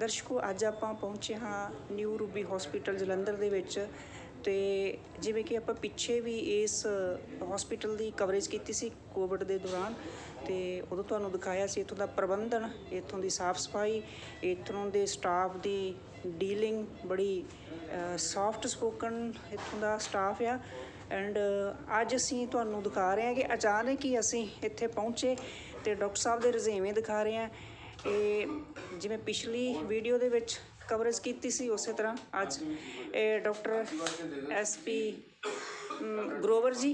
ਦਰਸ਼ਕੋ ਅੱਜ ਆਪਾਂ ਪਹੁੰਚੇ ਹਾਂ ਨਿਊ ਰੂਬੀ ਹਸਪੀਟਲ ਜਲੰਧਰ ਦੇ ਵਿੱਚ। ਤੇ ਜਿਵੇਂ ਕਿ ਆਪਾਂ ਪਿੱਛੇ ਵੀ ਇਸ ਹਸਪੀਟਲ ਦੀ ਕਵਰੇਜ ਕੀਤੀ ਸੀ ਕੋਵਿਡ ਦੇ ਦੌਰਾਨ, ਤੇ ਉਦੋਂ ਤੁਹਾਨੂੰ ਦਿਖਾਇਆ ਸੀ ਇੱਥੋਂ ਦਾ ਪ੍ਰਬੰਧਨ, ਇੱਥੋਂ ਦੀ ਸਾਫ਼ ਸਫਾਈ, ਇੱਥੋਂ ਦੇ ਸਟਾਫ ਦੀ ਡੀਲਿੰਗ ਬੜੀ ਸੌਫਟ ਸਪੋਕਨ ਇੱਥੋਂ ਦਾ ਸਟਾਫ ਆ। ਐਂਡ ਅੱਜ ਅਸੀਂ ਤੁਹਾਨੂੰ ਦਿਖਾ ਰਹੇ ਹਾਂ ਕਿ ਅਚਾਨਕ ਹੀ ਅਸੀਂ ਇੱਥੇ ਪਹੁੰਚੇ ਤੇ ਡਾਕਟਰ ਸਾਹਿਬ ਦੇ ਰੁਝੇਵੇਂ ਦਿਖਾ ਰਹੇ ਹਾਂ। ਇਹ ਜਿਵੇਂ ਪਿਛਲੀ ਵੀਡੀਓ ਦੇ ਵਿੱਚ ਕਵਰੇਜ ਕੀਤੀ ਸੀ ਉਸੇ ਤਰ੍ਹਾਂ ਅੱਜ ਇਹ ਡਾਕਟਰ SP ਗਰੋਵਰ ਜੀ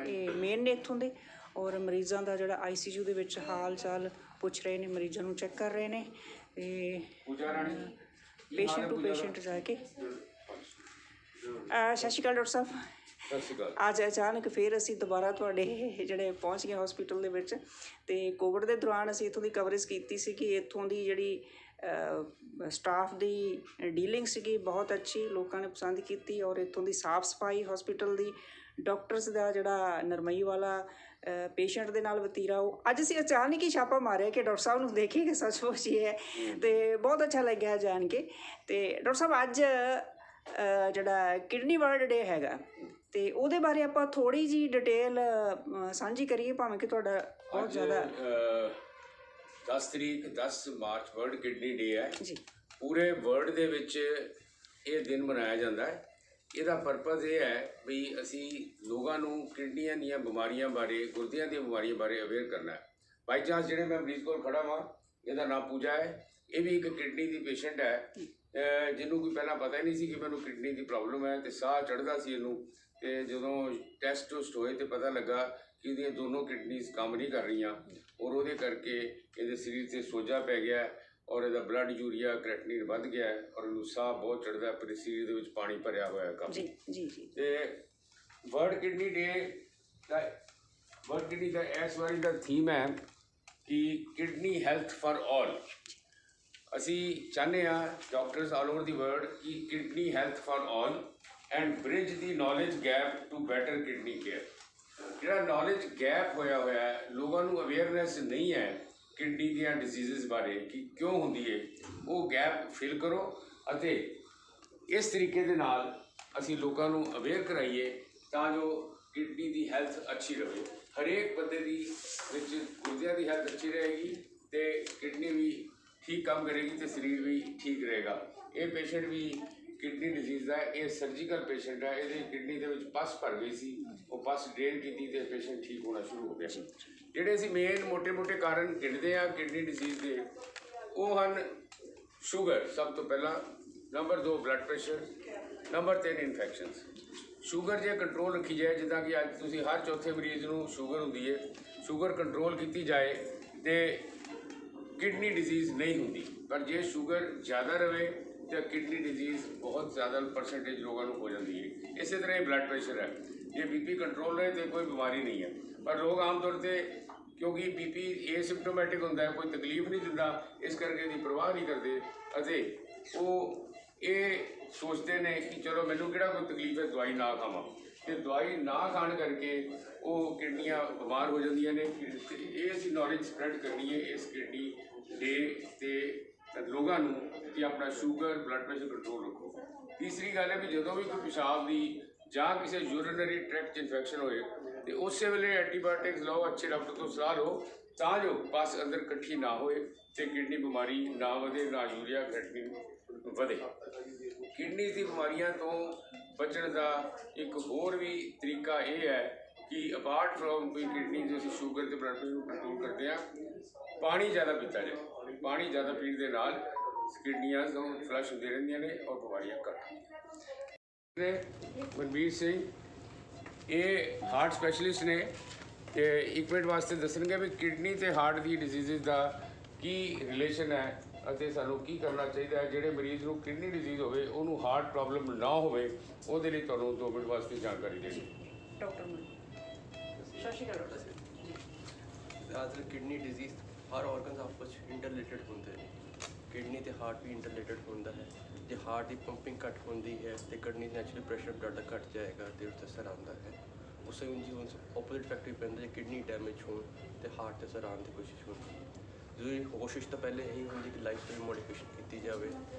ਇਹ ਮੇਨ ਨੇ ਇੱਥੋਂ ਦੇ, ਔਰ ਮਰੀਜ਼ਾਂ ਦਾ ਜਿਹੜਾ ICU ਦੇ ਵਿੱਚ ਹਾਲ ਚਾਲ ਪੁੱਛ ਰਹੇ ਨੇ, ਮਰੀਜ਼ਾਂ ਨੂੰ ਚੈੱਕ ਕਰ ਰਹੇ ਨੇ। ਤੇ ਪੇਸ਼ੈਂਟ ਟੂ ਪੇਸ਼ੈਂਟ ਜਾ ਕੇ ਸਤਿ ਸ਼੍ਰੀ ਅਕਾਲ ਡਾਕਟਰ ਸਾਹਿਬ। ਅੱਜ ਅਚਾਨਕ ਫਿਰ ਅਸੀਂ ਦੁਬਾਰਾ ਤੁਹਾਡੇ ਜਿਹੜੇ ਪਹੁੰਚ ਗਏ ਹਸਪੀਟਲ ਦੇ ਵਿੱਚ। ਤੇ ਕੋਵਿਡ ਦੇ ਦੌਰਾਨ ਅਸੀਂ ਇੱਥੋਂ ਦੀ ਕਵਰੇਜ ਕੀਤੀ ਸੀ ਕਿ ਇੱਥੋਂ ਦੀ ਜਿਹੜੀ ਸਟਾਫ ਦੀ ਡੀਲਿੰਗ ਸੀਗੀ ਬਹੁਤ ਅੱਛੀ, ਲੋਕਾਂ ਨੇ ਪਸੰਦ ਕੀਤੀ, ਔਰ ਇੱਥੋਂ ਦੀ ਸਾਫ਼ ਸਫਾਈ ਹਸਪੀਟਲ ਦੀ, ਡਾਕਟਰਸ ਦਾ ਜਿਹੜਾ ਨਰਮਈ ਵਾਲਾ ਪੇਸ਼ੈਂਟ ਦੇ ਨਾਲ ਵਤੀਰਾ। ਉਹ ਅੱਜ ਅਸੀਂ ਅਚਾਨਕ ਹੀ ਛਾਪਾ ਮਾਰਿਆ ਕਿ ਡਾਕਟਰ ਸਾਹਿਬ ਨੂੰ ਦੇਖੀਏ ਕਿ ਸੱਚਮੁੱਚ ਹੀ ਹੈ, ਤੇ ਬਹੁਤ ਅੱਛਾ ਲੱਗਿਆ ਜਾਣ ਕੇ। ਤੇ ਡਾਕਟਰ ਸਾਹਿਬ ਅੱਜ ਜਿਹੜਾ ਕਿਡਨੀ ਵਰਲਡ ਡੇ ਹੈਗਾ, ਤੇ ਉਹਦੇ ਬਾਰੇ ਆਪਾਂ ਥੋੜ੍ਹੀ ਜਿਹੀ ਡਿਟੇਲ ਸਾਂਝੀ ਕਰੀਏ, ਭਾਵੇਂ ਕਿ ਤੁਹਾਡਾ ਬਹੁਤ ਜ਼ਿਆਦਾ 10 ਤਰੀਕ 10 ਮਾਰਚ ਵਰਲਡ ਕਿਡਨੀ ਡੇ ਹੈ ਜੀ। ਪੂਰੇ ਵਰਲਡ ਦੇ ਵਿੱਚ ਇਹ ਦਿਨ ਮਨਾਇਆ ਜਾਂਦਾ ਹੈ। ਇਹਦਾ ਪਰਪਸ ਇਹ ਹੈ ਵੀ ਅਸੀਂ ਲੋਕਾਂ ਨੂੰ ਕਿਡਨੀਆਂ ਦੀਆਂ ਬਿਮਾਰੀਆਂ ਬਾਰੇ, ਗੁਰਦਿਆਂ ਦੀਆਂ ਬਿਮਾਰੀਆਂ ਬਾਰੇ ਅਵੇਅਰ ਕਰਨਾ ਹੈ। ਬਾਈ ਚਾਂਸ ਜਿਹੜੇ ਮੈਂ ਮਰੀਜ਼ ਕੋਲ ਖੜਾ ਵਾਂ, ਇਹਦਾ ਨਾਮ ਪੂਜਾ ਹੈ, ਇਹ ਵੀ ਇੱਕ ਕਿਡਨੀ ਦੀ ਪੇਸ਼ੈਂਟ ਹੈ, ਜਿਹਨੂੰ ਕੋਈ ਪਹਿਲਾਂ ਪਤਾ ਹੀ ਨਹੀਂ ਸੀ ਕਿ ਮੈਨੂੰ ਕਿਡਨੀ ਦੀ ਪ੍ਰੋਬਲਮ ਹੈ, ਤੇ ਸਾਹ ਚੜ੍ਹਦਾ ਸੀ ਇਹਨੂੰ। ਤੇ ਜਦੋਂ ਟੈਸਟ ਟੁਸਟ ਹੋਏ ਤੇ ਪਤਾ ਲੱਗਾ ਕਿ ਇਹਦੀਆਂ ਦੋਨੋਂ ਕਿਡਨੀਜ਼ ਕੰਮ ਨਹੀਂ ਕਰ ਰਹੀਆਂ, ਔਰ ਉਹਦੇ ਕਰਕੇ ਇਹਦੇ ਸਰੀਰ 'ਤੇ ਸੋਜਾ ਪੈ ਗਿਆ, ਔਰ ਇਹਦਾ ਬਲੱਡ ਯੂਰੀਆ ਕ੍ਰੈਟਿਨਿਨ ਵੱਧ ਗਿਆ, ਔਰ ਇਹਨੂੰ ਸਾਹ ਬਹੁਤ ਚੜ੍ਹਦਾ, ਪਰ ਸਰੀਰ ਦੇ ਵਿੱਚ ਪਾਣੀ ਭਰਿਆ ਹੋਇਆ ਕੰਮ। ਤੇ ਵਰਲਡ ਕਿਡਨੀ ਦਾ ਇਸ ਵਾਰੀ ਦਾ ਥੀਮ ਹੈ ਕਿ ਕਿਡਨੀ ਹੈਲਥ ਫਾਰ ਆਲ। ਅਸੀਂ ਚਾਹੁੰਦੇ ਹਾਂ doctors all over the world ਕਿ kidney health for all and bridge the knowledge gap to better kidney care. ਜਿਹੜਾ ਨੌਲੇਜ ਗੈਪ ਹੋਇਆ ਹੈ, ਲੋਕਾਂ ਨੂੰ ਅਵੇਅਰਨੈਸ ਨਹੀਂ ਹੈ ਕਿਡਨੀ ਦੀਆਂ ਡਿਜ਼ੀਜ਼ਸ ਬਾਰੇ ਕਿ ਕਿਉਂ ਹੁੰਦੀ ਹੈ, ਉਹ ਗੈਪ ਫਿਲ ਕਰੋ ਅਤੇ ਇਸ ਤਰੀਕੇ ਦੇ ਨਾਲ ਅਸੀਂ ਲੋਕਾਂ ਨੂੰ ਅਵੇਅਰ ਕਰਾਈਏ ਤਾਂ ਜੋ ਕਿਡਨੀ ਦੀ ਹੈਲਥ ਅੱਛੀ ਰਹੇ। ਹਰੇਕ ਬੰਦੇ ਦੀ ਵਿੱਚ ਗੁਰਦਿਆਂ ਦੀ ਹੈਲਥ ਅੱਛੀ ਰਹੇਗੀ ਤੇ ਕਿਡਨੀ ਵੀ ਠੀਕ ਕੰਮ ਕਰੇਗੀ ਤੇ ਸਰੀਰ ਵੀ ਠੀਕ ਰਹੇਗਾ। ਇਹ ਪੇਸ਼ੈਂਟ ਵੀ ਕਿਡਨੀ ਡਿਜ਼ੀਜ਼ ਦਾ, ਇਹ ਸਰਜੀਕਲ ਪੇਸ਼ੈਂਟ ਹੈ, ਇਹਦੇ ਕਿਡਨੀ ਦੇ ਵਿੱਚ ਪਸ ਭਰ ਗਈ ਸੀ, ਉਹ ਪਸ ਡਰੇਨ ਕੀਤੀ ਤੇ ਪੇਸ਼ੈਂਟ ਠੀਕ ਹੋਣਾ ਸ਼ੁਰੂ ਹੋ ਗਿਆ। ਜਿਹੜੇ ਅਸੀਂ ਮੇਨ ਮੋਟੇ ਕਾਰਨ ਗਿਣਦੇ ਹਾਂ ਕਿਡਨੀ ਡਿਜ਼ੀਜ਼ ਦੇ, ਉਹ ਹਨ ਸ਼ੂਗਰ ਸਭ ਤੋਂ ਪਹਿਲਾਂ, number 2 blood pressure, number 3 infections. Sugar ਜੇ ਕੰਟਰੋਲ ਰੱਖੀ ਜਾਏ, ਜਿੱਦਾਂ ਕਿ ਅੱਜ ਤੁਸੀਂ ਹਰ ਚੌਥੇ ਮਰੀਜ਼ ਨੂੰ ਸ਼ੂਗਰ ਹੁੰਦੀ ਹੈ, ਸ਼ੂਗਰ ਕੰਟਰੋਲ ਕੀਤੀ ਜਾਏ ਤੇ ਕਿਡਨੀ ਡਿਜ਼ੀਜ਼ ਨਹੀਂ ਹੁੰਦੀ। ਪਰ ਜੇ ਸ਼ੂਗਰ ਜ਼ਿਆਦਾ ਰਹੇ ਤਾਂ ਕਿਡਨੀ ਡਿਜ਼ੀਜ਼ ਬਹੁਤ ਜ਼ਿਆਦਾ ਪਰਸੈਂਟੇਜ ਲੋਕਾਂ ਨੂੰ ਹੋ ਜਾਂਦੀ ਹੈ। ਇਸੇ ਤਰ੍ਹਾਂ ਹੀ ਬਲੱਡ ਪ੍ਰੈਸ਼ਰ ਹੈ, ਜੇ BP ਕੰਟਰੋਲ ਰਹੇ ਤਾਂ ਕੋਈ ਬਿਮਾਰੀ ਨਹੀਂ ਹੈ। ਪਰ ਲੋਕ ਆਮ ਤੌਰ 'ਤੇ ਕਿਉਂਕਿ BP ਏਸਿਮਟੋਮੈਟਿਕ ਹੁੰਦਾ ਹੈ, ਕੋਈ ਤਕਲੀਫ ਨਹੀਂ ਦਿੰਦਾ, ਇਸ ਕਰਕੇ ਇਹਦੀ ਪਰਵਾਹ ਨਹੀਂ ਕਰਦੇ ਅਤੇ ਉਹ ਇਹ ਸੋਚਦੇ ਨੇ ਕਿ ਚਲੋ ਮੈਨੂੰ ਕਿਹੜਾ ਕੋਈ ਤਕਲੀਫ ਹੈ, ਦਵਾਈ ਨਾ ਖਾਵਾਂ। ਅਤੇ ਦਵਾਈ ਨਾ ਖਾਣ ਕਰਕੇ ਉਹ ਕਿਡਨੀਆਂ ਬਿਮਾਰ ਹੋ ਜਾਂਦੀਆਂ ਨੇ। ਇਹ ਅਸੀਂ ਨੌਲੇਜ ਸਪਰੈਡ ਕਰਨੀ ਹੈ ਇਸ ਕਿਡਨੀ ਡੇ 'ਤੇ ਲੋਕਾਂ ਨੂੰ ਕਿ ਆਪਣਾ ਸ਼ੂਗਰ ਬਲੱਡ ਪ੍ਰੈਸ਼ਰ ਕੰਟਰੋਲ ਰੱਖੋ। ਤੀਸਰੀ ਗੱਲ ਹੈ ਵੀ ਜਦੋਂ ਵੀ ਕੋਈ ਪਿਸ਼ਾਬ ਦੀ ਜਾਂ ਕਿਸੇ ਯੂਰੀਨਰੀ ਟ੍ਰੈਕਟ 'ਚ ਇਨਫੈਕਸ਼ਨ ਹੋਏ ਤੇ ਉਸੇ ਵੇਲੇ ਐਂਟੀਬਾਇਓਟਿਕਸ ਲਓ, ਅੱਛੇ ਡਾਕਟਰ ਤੋਂ ਸਲਾਹ ਲਓ ਤਾਂ ਜੋ ਪਸ ਅੰਦਰ ਇਕੱਠੀ ਨਾ ਹੋਏ ਤੇ ਕਿਡਨੀ ਬਿਮਾਰੀ ਨਾ ਵਧੇ, ਨਾ ਯੂਰੀਆ ਕ੍ਰੈਟਿਨਿਨ ਵਧੇ। ਕਿਡਨੀ ਦੀ ਬਿਮਾਰੀਆਂ ਤੋਂ ਬਚਣ ਦਾ ਇੱਕ ਹੋਰ ਵੀ ਤਰੀਕਾ ਇਹ ਹੈ ਕਿ ਅਪਾਰਟ ਫਰੋਮ ਵੀ ਕਿਡਨੀ ਜੋ ਅਸੀਂ ਸ਼ੂਗਰ ਅਤੇ ਬਲੱਡ ਪ੍ਰੈਸ਼ਰ ਨੂੰ ਕੰਟਰੋਲ ਕਰਦੇ ਹਾਂ, ਪਾਣੀ ਜ਼ਿਆਦਾ ਪੀਤਾ ਜਾਏ। ਪਾਣੀ ਜ਼ਿਆਦਾ ਪੀਣ ਦੇ ਨਾਲ ਕਿਡਨੀਆਂ ਤੋਂ ਫਲਸ਼ ਹੁੰਦੀਆਂ ਰਹਿੰਦੀਆਂ ਨੇ ਔਰ ਬਿਮਾਰੀਆਂ ਘੱਟ ਨੇ। ਮਨਵੀਰ ਸਿੰਘ ਇਹ ਹਾਰਟ ਸਪੈਸ਼ਲਿਸਟ ਨੇ ਤੇ 1 ਮਿੰਟ ਵਾਸਤੇ ਦੱਸਣਗੇ ਵੀ ਕਿਡਨੀ ਅਤੇ ਹਾਰਟ ਦੀ ਡਿਜ਼ੀਜ਼ਿਸ ਦਾ ਕੀ ਰਿਲੇਸ਼ਨ ਹੈ ਅਤੇ ਸਾਨੂੰ ਕੀ ਕਰਨਾ ਚਾਹੀਦਾ ਹੈ। ਜਿਹੜੇ ਮਰੀਜ਼ ਨੂੰ ਕਿਡਨੀ ਡਿਜ਼ੀਜ਼ ਹੋਵੇ, ਉਹਨੂੰ ਹਾਰਟ ਪ੍ਰੋਬਲਮ ਨਾ ਹੋਵੇ, ਉਹਦੇ ਲਈ ਤੁਹਾਨੂੰ 2 ਮਿੰਟ ਵਾਸਤੇ ਜਾਣਕਾਰੀ ਦੇਣੀ। ਡਾਕਟਰ ਸਤਿ ਸ਼੍ਰੀ ਅਕਾਲ ਡਾਕਟਰ ਜੀ। ਜ਼ਿਆਦਾਤਰ ਕਿਡਨੀ ਡਿਜ਼ੀਜ਼ ਹਰ ਔਰਗਨਸ ਆਪਸ 'ਚ ਇੰਟਰਲੇਟਡ ਹੁੰਦੇ ਨੇ। ਕਿਡਨੀ ਤੇ ਹਾਰਟ ਵੀ ਇੰਟਰਲੇਟਡ ਹੁੰਦਾ ਹੈ। ਜੇ ਹਾਰਟ ਦੀ ਪੰਪਿੰਗ ਘੱਟ ਹੁੰਦੀ ਹੈ ਤੇ ਕਿਡਨੀ ਨੈਚੁਰਲ ਪ੍ਰੈਸ਼ਰ ਬਲੱਡ ਦਾ ਘੱਟ ਜਾਏਗਾ ਤੇ ਉਸ 'ਤੇ ਅਸਰ ਆਉਂਦਾ ਹੈ। ਉਸੇ ਉਂਝ ਆਪੋਜ਼ਿਟ ਫੈਕਟਰ ਪੈਂਦਾ, ਜੇ ਕਿਡਨੀ ਡੈਮੇਜ ਹੋਣ ਤੇ ਹਾਰਟ 'ਤੇ ਅਸਰ ਆਉਣ ਦੀ ਕੋਸ਼ਿਸ਼ ਹੁੰਦੀ ਹੈ। ਜ਼ਰੂਰੀ ਕੋਸ਼ਿਸ਼ ਤਾਂ ਪਹਿਲੇ ਇਹੀ ਹੁੰਦੀ ਕਿ ਲਾਈਫ ਸਟਾਈਲ ਮੋਡੀਫਿਕੇਸ਼ਨ ਕੀਤੀ ਜਾਵੇ,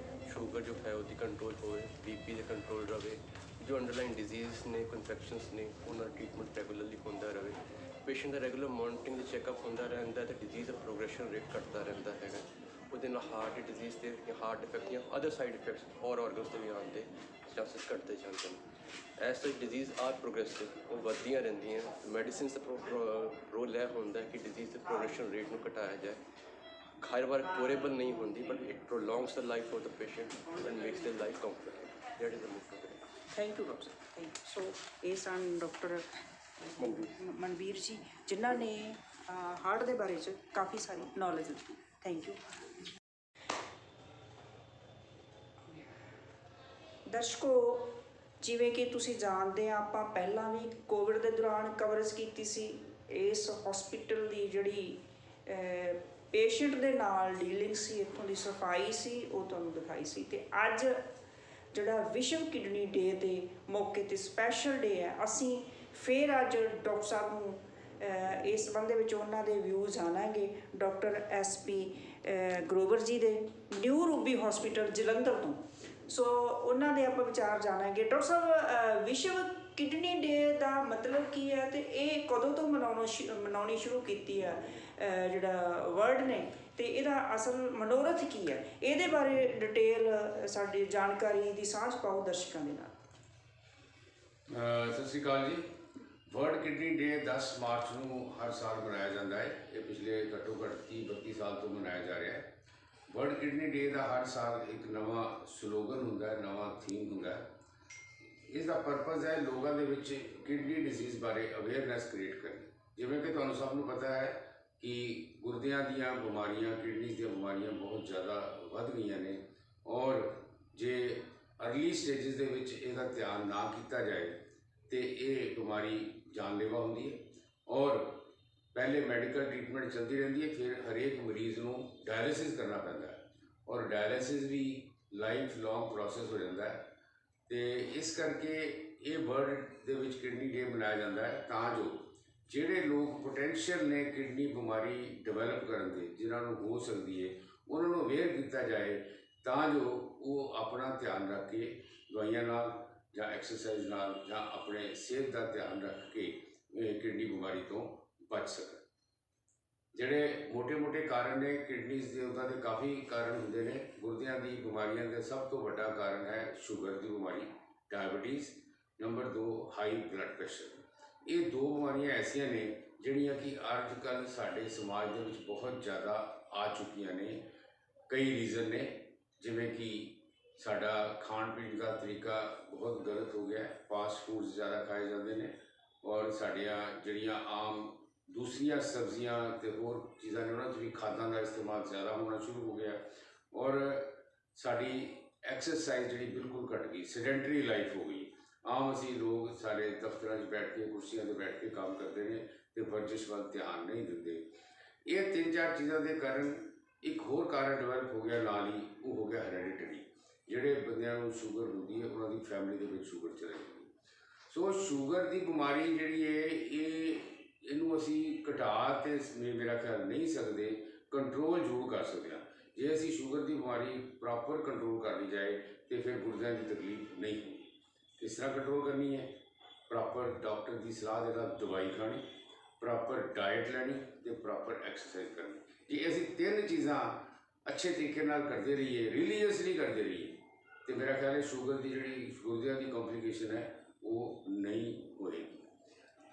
ਸ਼ੂਗਰ ਜੋ ਹੈ ਉਹਦੀ ਕੰਟਰੋਲ ਹੋਵੇ, ਬੀਪੀ ਦੇ ਕੰਟਰੋਲ ਰਵੇ, ਜੋ ਅੰਡਰਲਾਈਨ ਡਿਜ਼ੀਜ਼ ਨੇ, ਇਨਫੈਕਸ਼ਨਸ ਨੇ, ਉਹਨਾਂ ਦਾ ਟ੍ਰੀਟਮੈਂਟ ਰੈਗੂਲਰਲੀ ਹੁੰਦਾ ਰਹੇ, ਪੇਸ਼ੈਂਟ ਦਾ ਰੈਗੂਲਰ ਮੋਨੀਟਰਿੰਗ ਤੇ ਚੈੱਕਅਪ ਹੁੰਦਾ ਰਹਿੰਦਾ ਤੇ ਡਿਜ਼ੀਜ਼ ਦਾ ਪ੍ਰੋਗਰੈਸ਼ਨ ਰੇਟ ਘਟਦਾ ਰਹਿੰਦਾ ਹੈਗਾ। ਉਹਦੇ ਨਾਲ ਹਾਰਟ ਦੀ ਡਿਜ਼ੀਜ਼ ਤੇ ਜਾਂ ਹਾਰਟ ਇਫੈਕਟ ਜਾਂ ਅਦਰ ਸਾਈਡ ਇਫੈਕਟਸ ਹੋਰ ਆਰਗਨਸ ਤੇ ਵੀ ਆਉਣ ਦੇ ਚਾਂਸਸ ਘਟਦੇ ਜਾਂਦੇ ਨੇ। ਐਸ ਸਚ ਡਿਜ਼ੀਜ਼ ਆਰ ਪ੍ਰੋਗਰੈਸਿਵ, ਉਹ ਵੱਧਦੀਆਂ ਰਹਿੰਦੀਆਂ। ਮੈਡੀਸਿਨਸ ਦਾ ਰੋਲ ਇਹ ਹੁੰਦਾ ਕਿ ਡਿਜ਼ੀਜ਼ ਦੇ ਪ੍ਰੋਗਰੈਸ਼ਨ ਰੇਟ ਨੂੰ ਘਟਾਇਆ ਜਾਏ। ਹਰ ਵਾਰ ਕਿਉਰੇਬਲ ਨਹੀਂ ਹੁੰਦੀ, but it prolongs the life of the patient and makes the life comfortable. That is the most important. Thank you doctor, thank you. So ਇਹ ਸਨ ਡਾਕਟਰ ਮਨਵੀਰ ਜੀ, ਜਿਨ੍ਹਾਂ ਨੇ ਹਾਰਟ ਦੇ ਬਾਰੇ 'ਚ ਕਾਫੀ ਸਾਰੀ ਨੌਲੇਜ ਦਿੱਤੀ। Thank you. ਦਰਸ਼ਕੋ, ਜਿਵੇਂ ਕਿ ਤੁਸੀਂ ਜਾਣਦੇ ਆ, ਆਪਾਂ ਪਹਿਲਾਂ ਵੀ ਕੋਵਿਡ ਦੇ ਦੌਰਾਨ ਕਵਰੇਜ ਕੀਤੀ ਸੀ ਇਸ ਹਸਪੀਟਲ ਦੀ ਜਿਹੜੀ ਪੇਸ਼ੈਂਟ ਦੇ ਨਾਲ ਡੀਲਿੰਗ ਸੀ, ਇੱਥੋਂ ਦੀ ਸਫਾਈ ਸੀ, ਉਹ ਤੁਹਾਨੂੰ ਦਿਖਾਈ ਸੀ। ਅਤੇ ਅੱਜ ਜਿਹੜਾ ਵਿਸ਼ਵ ਕਿਡਨੀ ਡੇ ਦੇ ਮੌਕੇ 'ਤੇ ਸਪੈਸ਼ਲ ਡੇ ਹੈ, ਅਸੀਂ ਫਿਰ ਅੱਜ ਡਾਕਟਰ ਸਾਹਿਬ ਨੂੰ ਇਸ ਸੰਬੰਧ ਦੇ ਵਿੱਚ ਉਹਨਾਂ ਦੇ ਵਿਊ ਜਾਣਾਂਗੇ। ਡਾਕਟਰ SP ਗਰੋਵਰ ਜੀ ਦੇ ਨਿਊ ਰੂਬੀ ਹਸਪੀਟਲ ਜਲੰਧਰ ਤੋਂ। ਸੋ ਉਹਨਾਂ ਦੇ ਆਪਾਂ ਵਿਚਾਰ ਜਾਣਾਂਗੇ। ਡਾਕਟਰ ਸਾਹਿਬ, ਵਿਸ਼ਵ ਕਿਡਨੀ ਡੇ ਦਾ ਮਤਲਬ ਕੀ ਹੈ ਅਤੇ ਇਹ ਕਦੋਂ ਤੋਂ ਮਨਾਉਣੀ ਸ਼ੁਰੂ ਕੀਤੀ ਹੈ ਜਿਹੜਾ ਵਰਲਡ ਨੇ, ਅਤੇ ਇਹਦਾ ਅਸਲ ਮਨੋਰਥ ਕੀ ਹੈ? ਇਹਦੇ ਬਾਰੇ ਡਿਟੇਲ ਸਾਡੀ ਜਾਣਕਾਰੀ ਦੀ ਸਾਂਝ ਪਾਓ ਦਰਸ਼ਕਾਂ ਦੇ ਨਾਲ। ਸਤਿ ਸ਼੍ਰੀ ਅਕਾਲ ਜੀ। ਵਰਲਡ ਕਿਡਨੀ ਡੇ 10 ਮਾਰਚ ਨੂੰ ਹਰ ਸਾਲ ਮਨਾਇਆ ਜਾਂਦਾ ਹੈ। ਇਹ ਪਿਛਲੇ ਘੱਟੋ ਘੱਟ 30-32 ਸਾਲ ਤੋਂ ਮਨਾਇਆ ਜਾ ਰਿਹਾ ਹੈ। ਵਰਲਡ ਕਿਡਨੀ ਡੇ ਦਾ ਹਰ ਸਾਲ ਇੱਕ ਨਵਾਂ ਸਲੋਗਨ ਹੁੰਦਾ ਹੈ, ਨਵਾਂ ਥੀਮ ਹੁੰਦਾ ਹੈ। ਇਸ ਦਾ ਪਰਪਸ ਹੈ ਲੋਕਾਂ ਦੇ ਵਿੱਚ ਕਿਡਨੀ ਡਿਜ਼ੀਜ਼ ਬਾਰੇ ਅਵੇਅਰਨੈਸ ਕ੍ਰੀਏਟ ਕਰਨੀ। ਜਿਵੇਂ ਕਿ ਤੁਹਾਨੂੰ ਸਭ ਨੂੰ ਪਤਾ ਹੈ ਕਿ ਗੁਰਦਿਆਂ ਦੀਆਂ ਬਿਮਾਰੀਆਂ, ਕਿਡਨੀਜ਼ ਦੀਆਂ ਬਿਮਾਰੀਆਂ ਬਹੁਤ ਜ਼ਿਆਦਾ ਵੱਧ ਗਈਆਂ ਨੇ, ਔਰ ਜੇ ਅਰਲੀ ਸਟੇਜਸ ਦੇ ਵਿੱਚ ਇਹਦਾ ਧਿਆਨ ਨਾ ਕੀਤਾ ਜਾਏ ਤੇ ਇਹ ਬਿਮਾਰੀ ਜਾਨਲੇਵਾ ਹੁੰਦੀ ਹੈ। ਔਰ ਪਹਿਲੇ ਮੈਡੀਕਲ ਟ੍ਰੀਟਮੈਂਟ ਚੱਲਦੀ ਰਹਿੰਦੀ ਹੈ, ਫਿਰ ਹਰੇਕ ਮਰੀਜ਼ ਨੂੰ ਡਾਇਲਿਸਿਸ ਕਰਨਾ ਪੈਂਦਾ ਹੈ, ਔਰ ਡਾਇਲਿਸਿਸ ਵੀ ਲਾਈਫ ਲੌਂਗ ਪ੍ਰੋਸੈਸ ਹੋ ਜਾਂਦਾ ਹੈ। ਅਤੇ ਇਸ ਕਰਕੇ ਇਹ ਵਰਲਡ ਦੇ ਵਿੱਚ ਕਿਡਨੀ ਡੇ ਮਨਾਇਆ ਜਾਂਦਾ ਹੈ ਤਾਂ ਜੋ ਜਿਹੜੇ ਲੋਕ ਪੋਟੈਂਸ਼ੀਅਲ ਨੇ ਕਿਡਨੀ ਬਿਮਾਰੀ ਡਿਵੈਲਪ ਕਰਨ ਦੇ, ਜਿਨ੍ਹਾਂ ਨੂੰ ਹੋ ਸਕਦੀ ਹੈ, ਉਹਨਾਂ ਨੂੰ ਅਵੇਅਰ ਕੀਤਾ ਜਾਏ ਤਾਂ ਜੋ ਉਹ ਆਪਣਾ ਧਿਆਨ ਰੱਖ ਕੇ ਦਵਾਈਆਂ ਨਾਲ ਜਾਂ ਐਕਸਰਸਾਈਜ਼ ਨਾਲ ਜਾਂ ਆਪਣੇ ਸਿਹਤ ਦਾ ਧਿਆਨ ਰੱਖ ਕੇ ਕਿਡਨੀ ਬਿਮਾਰੀ ਤੋਂ ਬਚ ਸਕਣ। ਜਿਹੜੇ ਮੋਟੇ ਕਾਰਨ ਨੇ ਕਿਡਨੀਜ਼ ਦੇ, ਉਹਨਾਂ ਦੇ ਕਾਫੀ ਕਾਰਨ ਹੁੰਦੇ ਨੇ। ਗੁਰਦਿਆਂ ਦੀ ਬਿਮਾਰੀਆਂ ਦਾ ਸਭ ਤੋਂ ਵੱਡਾ ਕਾਰਨ ਹੈ ਸ਼ੂਗਰ ਦੀ ਬਿਮਾਰੀ, diabetes. Number 2, high blood pressure. ਇਹ ਦੋ ਬਿਮਾਰੀਆਂ ਐਸੀਆਂ ਨੇ ਜਿਹੜੀਆਂ ਕਿ ਅੱਜ ਕੱਲ੍ਹ ਸਾਡੇ ਸਮਾਜ ਦੇ ਵਿੱਚ ਬਹੁਤ ਜ਼ਿਆਦਾ ਆ ਚੁੱਕੀਆਂ ਨੇ। ਕਈ ਰੀਜ਼ਨ ਨੇ, ਜਿਵੇਂ ਕਿ ਸਾਡਾ ਖਾਣ ਪੀਣ ਦਾ ਤਰੀਕਾ ਬਹੁਤ ਗਲਤ ਹੋ ਗਿਆ ਹੈ। ਫਾਸਟ ਫੂਡਸ ਜ਼ਿਆਦਾ ਖਾਏ ਜਾਂਦੇ ਨੇ, ਔਰ ਸਾਡੀਆਂ ਜਿਹੜੀਆਂ ਆਮ ਦੂਸਰੀਆਂ ਸਬਜ਼ੀਆਂ ਅਤੇ ਹੋਰ ਚੀਜ਼ਾਂ ਨੇ, ਉਹਨਾਂ 'ਚ ਵੀ ਖਾਦਾਂ ਦਾ ਇਸਤੇਮਾਲ ਜ਼ਿਆਦਾ ਹੋਣਾ ਸ਼ੁਰੂ ਹੋ ਗਿਆ, ਔਰ ਸਾਡੀ ਐਕਸਰਸਾਈਜ਼ ਜਿਹੜੀ ਬਿਲਕੁਲ ਘੱਟ ਗਈ, ਸੈਡੈਂਟਰੀ ਲਾਈਫ ਹੋ ਗਈ। ਆਮ ਅਸੀਂ ਲੋਕ ਸਾਰੇ ਦਫ਼ਤਰਾਂ 'ਚ ਬੈਠ ਕੇ, ਕੁਰਸੀਆਂ 'ਤੇ ਬੈਠ ਕੇ ਕੰਮ ਕਰਦੇ ਨੇ ਅਤੇ ਵਰਜਿਸ਼ ਵੱਲ ਧਿਆਨ ਨਹੀਂ ਦਿੰਦੇ। ਇਹ 3-4 ਚੀਜ਼ਾਂ ਦੇ ਕਾਰਨ ਇੱਕ ਹੋਰ ਕਾਰਨ ਡਿਵੈਲਪ ਹੋ ਗਿਆ ਨਾਲ ਹੀ, ਉਹ ਹੋ ਗਿਆ ਹੈਰੇਡੀਟਰੀ। ਜਿਹੜੇ ਬੰਦਿਆਂ ਨੂੰ ਸ਼ੂਗਰ ਹੁੰਦੀ ਹੈ, ਉਹਨਾਂ ਦੀ ਫੈਮਿਲੀ ਦੇ ਵਿੱਚ ਸ਼ੂਗਰ ਚਲੀ ਜਾਂਦੀ। ਸੋ ਸ਼ੂਗਰ ਦੀ ਬਿਮਾਰੀ ਜਿਹੜੀ ਹੈ, ਇਹਨੂੰ ਅਸੀਂ ਘਟਾ ਤੇ ਮੇਰਾ ਖਿਆਲ ਨਹੀਂ ਸਕਦੇ, ਕੰਟਰੋਲ ਜ਼ਰੂਰ ਕਰ ਸਕਦੇ ਹਾਂ। ਜੇ ਅਸੀਂ ਸ਼ੂਗਰ ਦੀ ਬਿਮਾਰੀ ਪ੍ਰੋਪਰ ਕੰਟਰੋਲ ਕਰ ਲਈ ਜਾਏ ਤੇ ਫਿਰ ਗੁਰਦਿਆਂ ਦੀ ਤਕਲੀਫ ਨਹੀਂ ਹੋਣੀ। ਕਿਸ ਤਰ੍ਹਾਂ ਕੰਟਰੋਲ ਕਰਨੀ ਹੈ? ਪ੍ਰੋਪਰ ਡਾਕਟਰ ਦੀ ਸਲਾਹ ਦੇ ਨਾਲ ਦਵਾਈ ਖਾਣੀ, ਪ੍ਰੋਪਰ ਡਾਇਟ ਲੈਣੀ ਅਤੇ ਪ੍ਰੋਪਰ ਐਕਸਰਸਾਈਜ਼ ਕਰਨੀ। ਜੇ ਅਸੀਂ 3 ਚੀਜ਼ਾਂ ਅੱਛੇ ਤਰੀਕੇ ਨਾਲ ਕਰਦੇ ਰਹੀਏ, ਰਿਲੀਜੀਅਸਲੀ ਕਰਦੇ ਰਹੀਏ, ਤੇ ਮੇਰਾ ਖਿਆਲ ਹੈ ਸ਼ੂਗਰ ਦੀ ਜਿਹੜੀ ਗੁਰਦਿਆਂ ਦੀ ਕੰਪਲਿਕੇਸ਼ਨ ਹੈ ਉਹ ਨਹੀਂ ਹੋਏਗੀ।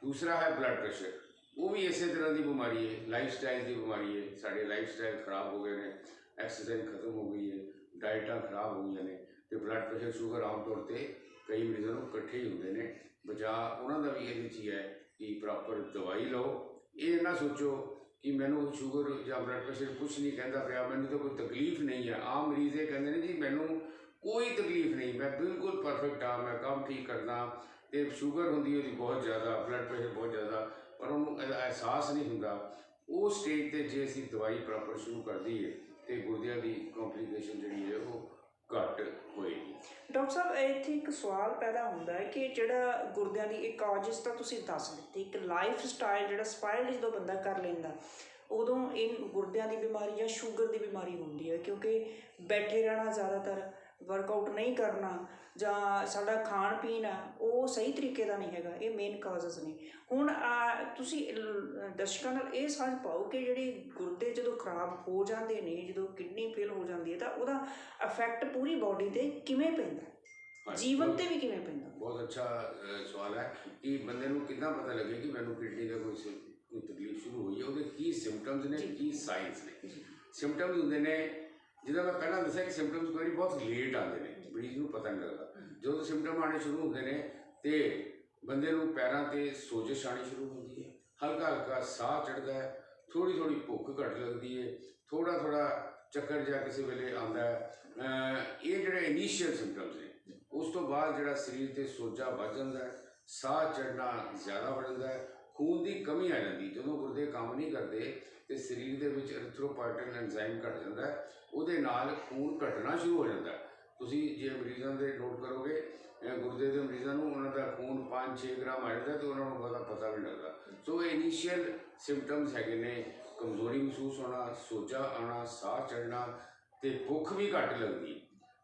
ਦੂਸਰਾ ਹੈ ਬਲੱਡ ਪ੍ਰੈਸ਼ਰ। ਉਹ ਵੀ ਇਸੇ ਤਰ੍ਹਾਂ ਦੀ ਬਿਮਾਰੀ ਹੈ, ਲਾਈਫ ਸਟਾਈਲ ਦੀ ਬਿਮਾਰੀ ਹੈ। ਸਾਡੇ ਲਾਈਫ ਸਟਾਈਲ ਖਰਾਬ ਹੋ ਗਏ ਨੇ, ਐਕਸਰਸਾਈਜ਼ ਖਤਮ ਹੋ ਗਈ ਹੈ, ਡਾਈਟਾਂ ਖਰਾਬ ਹੋ ਗਈਆਂ ਨੇ, ਅਤੇ ਬਲੱਡ ਪ੍ਰੈਸ਼ਰ ਸ਼ੂਗਰ ਆਮ ਤੌਰ 'ਤੇ ਕਈ ਮਰੀਜ਼ਾਂ ਨੂੰ ਇਕੱਠੇ ਹੀ ਹੁੰਦੇ ਨੇ। ਬਚਾਅ ਉਹਨਾਂ ਦਾ ਵੀ ਇਹਦੇ 'ਚ ਹੀ ਹੈ ਕਿ ਪ੍ਰੋਪਰ ਦਵਾਈ ਲਓ। ਇਹ ਨਾ ਸੋਚੋ ਕਿ ਮੈਨੂੰ ਸ਼ੂਗਰ ਜਾਂ ਬਲੱਡ ਪ੍ਰੈਸ਼ਰ ਕੁਛ ਨਹੀਂ ਕਹਿੰਦਾ ਪਿਆ, ਮੈਨੂੰ ਤਾਂ ਕੋਈ ਤਕਲੀਫ ਨਹੀਂ ਹੈ। ਆਮ ਮਰੀਜ਼ ਇਹ ਕਹਿੰਦੇ ਨੇ ਜੀ ਮੈਨੂੰ ਕੋਈ ਤਕਲੀਫ ਨਹੀਂ, ਮੈਂ ਬਿਲਕੁਲ ਪਰਫੈਕਟ ਹਾਂ, ਮੈਂ ਕੰਮ ਠੀਕ ਕਰਦਾ। ਅਤੇ ਸ਼ੂਗਰ ਹੁੰਦੀ ਉਹਦੀ ਬਹੁਤ ਜ਼ਿਆਦਾ, ਬਲੱਡ ਪ੍ਰੈਸ਼ਰ ਬਹੁਤ ਜ਼ਿਆਦਾ, ਪਰ ਉਹਨੂੰ ਇਹਦਾ ਅਹਿਸਾਸ ਨਹੀਂ ਹੁੰਦਾ। ਉਹ ਸਟੇਜ 'ਤੇ ਜੇ ਅਸੀਂ ਦਵਾਈ ਪ੍ਰੋਪਰ ਸ਼ੁਰੂ ਕਰ ਦਈਏ ਅਤੇ ਗੁਰਦਿਆਂ ਦੀ ਕੰਪਲਿਕੇਸ਼ਨ ਜਿਹੜੀ ਹੈ ਉਹ ਘੱਟ ਹੋਏਗੀ। ਡਾਕਟਰ ਸਾਹਿਬ, ਇੱਥੇ ਇੱਕ ਸਵਾਲ ਪੈਦਾ ਹੁੰਦਾ ਹੈ ਕਿ ਜਿਹੜਾ ਗੁਰਦਿਆਂ ਦੀ ਇੱਕ ਕਾਜ਼ਸ ਤਾਂ ਤੁਸੀਂ ਦੱਸ ਦਿੱਤੀ, ਇੱਕ ਲਾਈਫ ਸਟਾਈਲ ਜਿਹੜਾ ਸਪਾਇਰਲ ਜਦੋਂ ਬੰਦਾ ਕਰ ਲੈਂਦਾ, ਉਦੋਂ ਇਹ ਗੁਰਦਿਆਂ ਦੀ ਬਿਮਾਰੀ ਜਾਂ ਸ਼ੂਗਰ ਦੀ ਬਿਮਾਰੀ ਹੁੰਦੀ ਹੈ, ਕਿਉਂਕਿ ਬੈਠੇ ਰਹਿਣਾ ਜ਼ਿਆਦਾਤਰ, ਵਰਕਆਊਟ ਨਹੀਂ ਕਰਨਾ, ਜਾਂ ਸਾਡਾ ਖਾਣ ਪੀਣ ਆ ਉਹ ਸਹੀ ਤਰੀਕੇ ਦਾ ਨਹੀਂ ਹੈਗਾ। ਇਹ ਮੇਨ ਕਾਜ਼ਸ ਨੇ। ਹੁਣ ਤੁਸੀਂ ਦਰਸ਼ਕਾਂ ਨਾਲ ਇਹ ਸਮਝ ਪਾਓ ਕਿ ਜਿਹੜੇ ਗੁਰਦੇ ਜਦੋਂ ਖਰਾਬ ਹੋ ਜਾਂਦੇ ਨੇ, ਜਦੋਂ ਕਿਡਨੀ ਫੇਲ ਹੋ ਜਾਂਦੀ ਹੈ, ਤਾਂ ਉਹਦਾ ਇਫੈਕਟ ਪੂਰੀ ਬਾਡੀ 'ਤੇ ਕਿਵੇਂ ਪੈਂਦਾ, ਜੀਵਨ 'ਤੇ ਵੀ ਕਿਵੇਂ ਪੈਂਦਾ। ਬਹੁਤ ਅੱਛਾ ਸਵਾਲ ਹੈ ਕਿ ਬੰਦੇ ਨੂੰ ਕਿੱਦਾਂ ਪਤਾ ਲੱਗੇ ਕਿ ਮੈਨੂੰ ਕਿਡਨੀ ਦਾ ਕੋਈ ਤਕਲੀਫ ਸ਼ੁਰੂ ਹੋਈ ਹੈ, ਉਹਦੇ ਕੀ ਸਿੰਪਟਮਸ ਨੇ, ਕੀ ਸਾਈਨਸ ਨੇ। ਸਿੰਪਟਮਸ ਹੁੰਦੇ ਨੇ, ਜਿੱਦਾਂ ਮੈਂ ਪਹਿਲਾਂ ਦੱਸਿਆ ਕਿ ਸਿੰਪਟਮਸ ਕੋਈ ਬਹੁਤ ਲੇਟ ਆਉਂਦੇ ਨੇ, ਮਰੀਜ਼ ਨੂੰ ਪਤਾ ਨਹੀਂ ਲੱਗਦਾ। ਜਦੋਂ ਸਿੰਪਟਮ ਆਉਣੇ ਸ਼ੁਰੂ ਹੁੰਦੇ ਨੇ ਤੇ ਬੰਦੇ ਨੂੰ ਪੈਰਾਂ 'ਤੇ ਸੋਜਸ਼ ਆਉਣੀ ਸ਼ੁਰੂ ਹੁੰਦੀ ਹੈ, ਹਲਕਾ ਹਲਕਾ ਸਾਹ ਚੜ੍ਹਦਾ ਹੈ, ਥੋੜ੍ਹੀ ਥੋੜ੍ਹੀ ਭੁੱਖ ਘੱਟ ਲੱਗਦੀ ਹੈ, ਥੋੜ੍ਹਾ ਥੋੜ੍ਹਾ ਚੱਕਰ ਜਿਹਾ ਕਿਸੇ ਵੇਲੇ ਆਉਂਦਾ ਹੈ। ਇਹ ਜਿਹੜੇ ਇਨੀਸ਼ੀਅਲ ਸਿੰਪਟਮਸ ਨੇ। ਉਸ ਤੋਂ ਬਾਅਦ ਜਿਹੜਾ ਸਰੀਰ 'ਤੇ ਸੋਜਾ ਵੱਧ ਜਾਂਦਾ ਹੈ, ਸਾਹ ਚੜ੍ਹਨਾ ਜ਼ਿਆਦਾ ਵੱਧ ਜਾਂਦਾ ਹੈ, ਖੂਨ ਦੀ ਕਮੀ ਆ ਜਾਂਦੀ। ਜਦੋਂ ਗੁਰਦੇ ਕੰਮ ਨਹੀਂ ਕਰਦੇ ਤੇ ਸਰੀਰ ਦੇ ਵਿੱਚ ਐਰੀਥਰੋਪੋਇਟਿਨ ਐਂਜ਼ਾਈਮ ਘੱਟ ਜਾਂਦਾ ਹੈ, ਉਹਦੇ ਨਾਲ ਖੂਨ ਘਟਣਾ ਸ਼ੁਰੂ ਹੋ ਜਾਂਦਾ ਹੈ। ਤੁਸੀਂ ਜੇ ਮਰੀਜ਼ਾਂ ਦੇ ਨੋਟ ਕਰੋਗੇ, ਗੁਰਦੇ ਦੇ ਮਰੀਜ਼ਾਂ ਨੂੰ ਉਹਨਾਂ ਦਾ ਖੂਨ 5-6 ਗ੍ਰਾਮ ਆ ਜਾਂਦਾ ਤੇ ਉਹਨਾਂ ਨੂੰ ਪਤਾ ਵੀ ਨਹੀਂ ਲੱਗਦਾ। ਸੋ ਇਹ ਇਨੀਸ਼ੀਅਲ ਸਿੰਪਟਮਸ ਹੈਗੇ ਨੇ, ਕਮਜ਼ੋਰੀ ਮਹਿਸੂਸ ਹੋਣਾ, ਸੋਜਾ ਆਉਣਾ, ਸਾਹ ਚੜ੍ਹਨਾ ਤੇ ਭੁੱਖ ਵੀ ਘੱਟ ਲੱਗਦੀ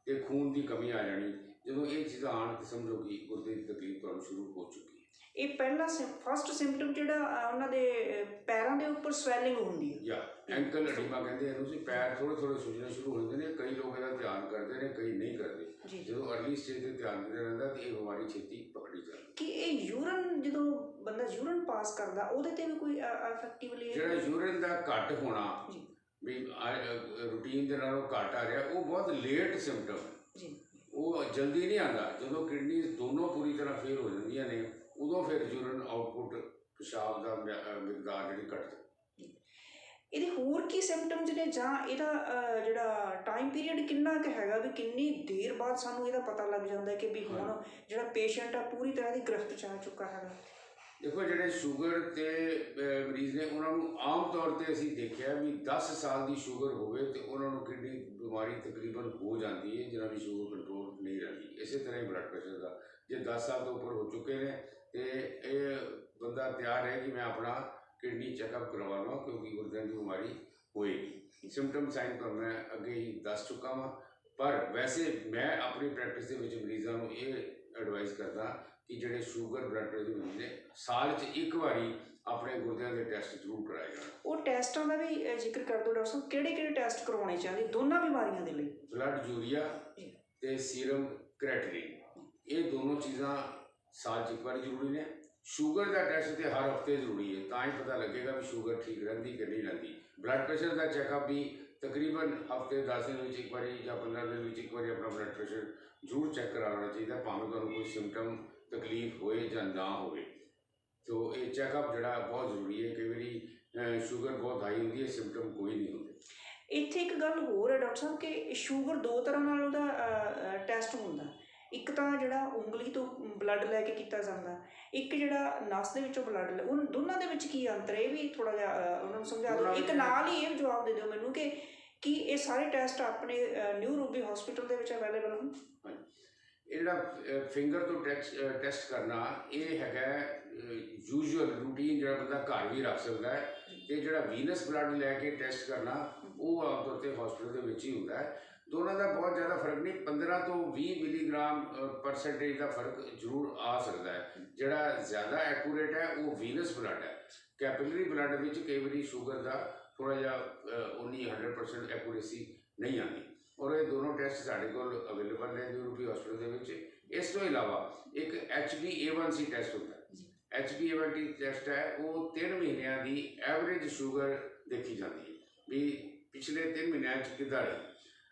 ਤੇ ਖੂਨ ਦੀ ਕਮੀ ਆ ਜਾਣੀ। ਜਦੋਂ ਇਹ ਚੀਜ਼ਾਂ ਆਉਣ ਤਾਂ ਸਮਝੋ ਕਿ ਗੁਰਦੇ ਦੀ ਤਕਲੀਫ ਤੁਹਾਨੂੰ ਸ਼ੁਰੂ ਹੋ ਚੁੱਕੀ ਹੈ। ਇਹ ਪਹਿਲਾ ਫਸਟ ਸਿੰਪਟਮ ਜਿਹੜਾ ਉਹਨਾਂ ਦੇ ਪੈਰਾਂ ਦੇ ਉੱਪਰ ਸਵੈਲਿੰਗ ਹੁੰਦੀ ਹੈ, ਜਾਂ ਐਂਕਲ ਅਡੀਮਾ ਕਹਿੰਦੇ ਇਹਨੂੰ ਸੀ। ਪੈਰ ਥੋੜ੍ਹੇ ਥੋੜ੍ਹੇ ਸੁੱਜਣੇ ਸ਼ੁਰੂ ਹੋ ਜਾਂਦੇ ਨੇ। ਕਈ ਲੋਕ ਇਹਦਾ ਧਿਆਨ ਕਰਦੇ ਨੇ, ਕਈ ਨਹੀਂ ਕਰਦੇ। ਜਦੋਂ ਅਰਲੀ ਸਟੇਜ 'ਤੇ ਧਿਆਨ ਦਿੰਦਾ ਰਹਿੰਦਾ ਤਾਂ ਇਹ ਬਿਮਾਰੀ ਛੇਤੀ ਪਕੜੀ ਜਾਂਦੀ। ਕਿ ਇਹ ਯੂਰਨ, ਜਦੋਂ ਬੰਦਾ ਯੂਰਨ ਪਾਸ ਕਰਦਾ ਉਹਦੇ 'ਤੇ ਵੀ ਕੋਈ ਇਫੈਕਟਿਵਲੀ ਜਿਹੜਾ ਯੂਰਨ ਦਾ ਘੱਟ ਹੋਣਾ ਵੀ ਰੂਟੀਨ ਦੇ ਨਾਲੋਂ ਘੱਟ ਆ ਰਿਹਾ, ਉਹ ਬਹੁਤ ਲੇਟ ਸਿੰਪਟਮ ਹੈ। ਉਹ ਜਲਦੀ ਨਹੀਂ ਆਉਂਦਾ। ਜਦੋਂ ਕਿਡਨੀ ਦੋਨੋਂ ਪੂਰੀ ਤਰ੍ਹਾਂ ਫੇਲ ਹੋ ਜਾਂਦੀਆਂ ਨੇ, ਉਦੋਂ ਫਿਰ ਯੂਰਨ ਆਊਟਪੁੱਟ, ਪਿਸ਼ਾਬ ਦਾ ਮਿਕਦਾਰ ਜਿਹੜੀ ਘੱਟ ਜਾਂਦੀ। ਇਹਦੇ ਹੋਰ ਕੀ ਸਿੰਪਟਮਸ ਨੇ, ਜਾਂ ਇਹਦਾ ਜਿਹੜਾ ਟਾਈਮ ਪੀਰੀਅਡ ਕਿੰਨਾ ਕੁ ਹੈਗਾ, ਵੀ ਕਿੰਨੀ ਦੇਰ ਬਾਅਦ ਸਾਨੂੰ ਇਹਦਾ ਪਤਾ ਲੱਗ ਜਾਂਦਾ ਕਿ ਵੀ ਹੁਣ ਜਿਹੜਾ ਪੇਸ਼ੈਂਟ ਆ ਪੂਰੀ ਤਰ੍ਹਾਂ ਦੀ ਗ੍ਰਿਫਤ 'ਚ ਆ ਚੁੱਕਾ ਹੈਗਾ। ਦੇਖੋ, ਜਿਹੜੇ ਸ਼ੂਗਰ ਤੇ ਮਰੀਜ਼ ਨੇ ਉਹਨਾਂ ਨੂੰ ਆਮ ਤੌਰ 'ਤੇ ਅਸੀਂ ਦੇਖਿਆ ਵੀ 10 ਸਾਲ ਦੀ ਸ਼ੂਗਰ ਹੋਵੇ ਤੇ ਉਹਨਾਂ ਨੂੰ ਕਿਡਨੀ ਬਿਮਾਰੀ ਤਕਰੀਬਨ ਹੋ ਜਾਂਦੀ ਹੈ, ਜਿਹਨਾਂ ਦੀ ਸ਼ੂਗਰ ਕੰਟਰੋਲ ਨਹੀਂ ਰਹਿੰਦੀ। ਇਸੇ ਤਰ੍ਹਾਂ ਹੀ ਬਲੱਡ ਪ੍ਰੈਸ਼ਰ ਦਾ, ਜੇ 10 ਸਾਲ ਤੋਂ ਉੱਪਰ ਹੋ ਚੁੱਕੇ ਨੇ ਤੇ ਇਹ ਬੰਦਾ ਤਿਆਰ ਹੈ ਕਿ ਮੈਂ ਆਪਣਾ ਕਿਡਨੀ ਚੈੱਕਅਪ ਕਰਵਾ ਲਵਾਂ, ਕਿਉਂਕਿ ਗੁਰਦਿਆਂ ਦੀ ਬਿਮਾਰੀ ਹੋਏਗੀ। ਸਿੰਪਟਮ ਸਾਈਨ ਤਾਂ ਮੈਂ ਅੱਗੇ ਹੀ ਦੱਸ ਚੁੱਕਾ ਵਾਂ, ਪਰ ਵੈਸੇ ਮੈਂ ਆਪਣੀ ਪ੍ਰੈਕਟਿਸ ਦੇ ਵਿੱਚ ਮਰੀਜ਼ਾਂ ਨੂੰ ਇਹ ਐਡਵਾਈਸ ਕਰਦਾ ਕਿ ਜਿਹੜੇ ਸ਼ੂਗਰ ਬਲੱਡ ਪ੍ਰੈਸ਼ਰ ਦੇ ਮਰੀਜ਼ ਨੇ, ਸਾਲ 'ਚ ਇੱਕ ਵਾਰੀ ਆਪਣੇ ਗੁਰਦਿਆਂ ਦੇ ਟੈਸਟ ਜ਼ਰੂਰ ਕਰਾਏ ਜਾਣ। ਉਹ ਟੈਸਟਾਂ ਦਾ ਵੀ ਜ਼ਿਕਰ ਕਰ ਦਿਓ ਡਾਕਟਰ ਸਾਹਿਬ, ਕਿਹੜੇ ਕਿਹੜੇ ਟੈਸਟ ਕਰਵਾਉਣੇ ਚਾਹੀਦੇ ਦੋਨਾਂ ਬਿਮਾਰੀਆਂ ਦੇ ਲਈ? ਬਲੱਡ ਯੂਰੀਆ ਤੇ ਸੀਰਮ ਕ੍ਰੈਟਿਨਿਨ, ਇਹ ਦੋਨੋਂ ਚੀਜ਼ਾਂ ਸਾਲ 'ਚ ਇੱਕ ਵਾਰੀ ਜ਼ਰੂਰੀ ਨੇ। ਸ਼ੂਗਰ ਦਾ ਟੈਸਟ ਤੇ ਹਰ ਹਫਤੇ ਜ਼ਰੂਰੀ ਹੈ, ਤਾਂ ਹੀ ਪਤਾ ਲੱਗੇਗਾ ਵੀ ਸ਼ੂਗਰ ਠੀਕ ਰਹਿੰਦੀ ਕਿ ਨਹੀਂ ਰਹਿੰਦੀ। ਬਲੱਡ ਪ੍ਰੈਸ਼ਰ ਦਾ ਚੈੱਕਅਪ ਵੀ ਤਕਰੀਬਨ ਹਫਤੇ 10 ਦਿਨ ਵਿੱਚ ਇੱਕ ਵਾਰੀ ਜਾਂ 15 ਦਿਨ ਵਿੱਚ ਇੱਕ ਵਾਰੀ ਆਪਣਾ ਬਲੱਡ ਪ੍ਰੈਸ਼ਰ ਜ਼ਰੂਰ ਚੈੱਕ ਕਰਾਉਣਾ ਚਾਹੀਦਾ, ਭਾਵੇਂ ਤੁਹਾਨੂੰ ਕੋਈ ਸਿੰਪਟਮ ਤਕਲੀਫ ਹੋਏ ਜਾਂ ਨਾ ਹੋਵੇ। ਸੋ ਇਹ ਚੈੱਕਅਪ ਜਿਹੜਾ ਬਹੁਤ ਜ਼ਰੂਰੀ ਹੈ। ਕਈ ਵਾਰੀ ਸ਼ੂਗਰ ਬਹੁਤ ਹਾਈ ਹੁੰਦੀ ਹੈ, ਸਿੰਪਟਮ ਕੋਈ ਨਹੀਂ ਹੁੰਦੇ। ਇੱਥੇ ਇੱਕ ਗੱਲ ਹੋਰ ਹੈ ਡਾਕਟਰ ਸਾਹਿਬ ਕਿ ਸ਼ੂਗਰ ਦੋ ਤਰ੍ਹਾਂ ਨਾਲ ਉਹਦਾ ਟੈਸਟ ਹੁੰਦਾ। ਇੱਕ ਤਾਂ ਜਿਹੜਾ ਉਂਗਲੀ ਤੋਂ ਬਲੱਡ ਲੈ ਕੇ ਕੀਤਾ ਜਾਂਦਾ, ਇੱਕ ਜਿਹੜਾ ਨਸ ਦੇ ਵਿੱਚੋਂ ਬਲੱਡ ਲੈ, ਉਹ ਦੋਨਾਂ ਦੇ ਵਿੱਚ ਕੀ ਅੰਤਰ ਹੈ? ਇਹ ਵੀ ਥੋੜ੍ਹਾ ਜਿਹਾ ਉਹਨਾਂ ਨੂੰ ਸਮਝਾ ਦਿਓ। ਇੱਕ ਨਾਲ ਹੀ ਇਹ ਜਵਾਬ ਦੇ ਦਿਓ ਮੈਨੂੰ ਕਿ ਕੀ ਇਹ ਸਾਰੇ ਟੈਸਟ ਆਪਣੇ ਨਿਊ ਰੂਬੀ ਹਸਪੀਟਲ ਦੇ ਵਿੱਚ ਅਵੇਲੇਬਲ ਹਨ? ਇਹ ਜਿਹੜਾ ਫਿੰਗਰ ਤੋਂ ਟੈਸਟ ਕਰਨਾ, ਇਹ ਹੈਗਾ ਯੂਜੂਅਲ ਰੂਟੀਨ, ਜਿਹੜਾ ਬੰਦਾ ਘਰ ਵੀ ਰੱਖ ਸਕਦਾ ਹੈ। ਤੇ ਜਿਹੜਾ ਵੀਨਸ ਬਲੱਡ ਲੈ ਕੇ ਟੈਸਟ ਕਰਨਾ, ਉਹ ਆਮ ਤੌਰ 'ਤੇ ਹਸਪੀਟਲ ਦੇ ਵਿੱਚ ਹੀ ਹੁੰਦਾ ਹੈ। ਦੋਨਾਂ ਦਾ ਬਹੁਤ ਜ਼ਿਆਦਾ ਫਰਕ ਨਹੀਂ, 15 ਤੋਂ 20 ਮਿਲੀਗ੍ਰਾਮ ਪਰਸੈਂਟੇਜ ਦਾ ਫਰਕ ਜ਼ਰੂਰ ਆ ਸਕਦਾ ਹੈ। ਜਿਹੜਾ ਜ਼ਿਆਦਾ ਐਕੂਰੇਟ ਹੈ ਉਹ ਵੀਨਸ ਬਲੱਡ ਹੈ। ਕੈਪਿਲਰੀ ਬਲੱਡ ਵਿੱਚ ਕਈ ਵਾਰੀ ਸ਼ੂਗਰ ਦਾ ਥੋੜ੍ਹਾ ਜਿਹਾ ਉਨੀ 100% ਐਕੂਰੇਸੀ ਨਹੀਂ ਆਉਂਦੀ। ਔਰ ਇਹ ਦੋਨੋਂ ਟੈਸਟ ਸਾਡੇ ਕੋਲ ਅਵੇਲੇਬਲ ਨੇ ਨਿਊ ਰੂਬੀ ਹਸਪੀਟਲ ਦੇ ਵਿੱਚ। ਇਸ ਤੋਂ ਇਲਾਵਾ ਇੱਕ HbA1c ਟੈਸਟ ਹੁੰਦਾ ਹੈ। HbA1c ਟੈਸਟ ਹੈ, ਉਹ 3 ਮਹੀਨਿਆਂ ਦੀ ਐਵਰੇਜ ਸ਼ੂਗਰ ਦੇਖੀ ਜਾਂਦੀ ਹੈ ਵੀ ਪਿਛਲੇ 3 ਮਹੀਨਿਆਂ 'ਚ ਕਿੱਦਾਂ ਰਹੀ।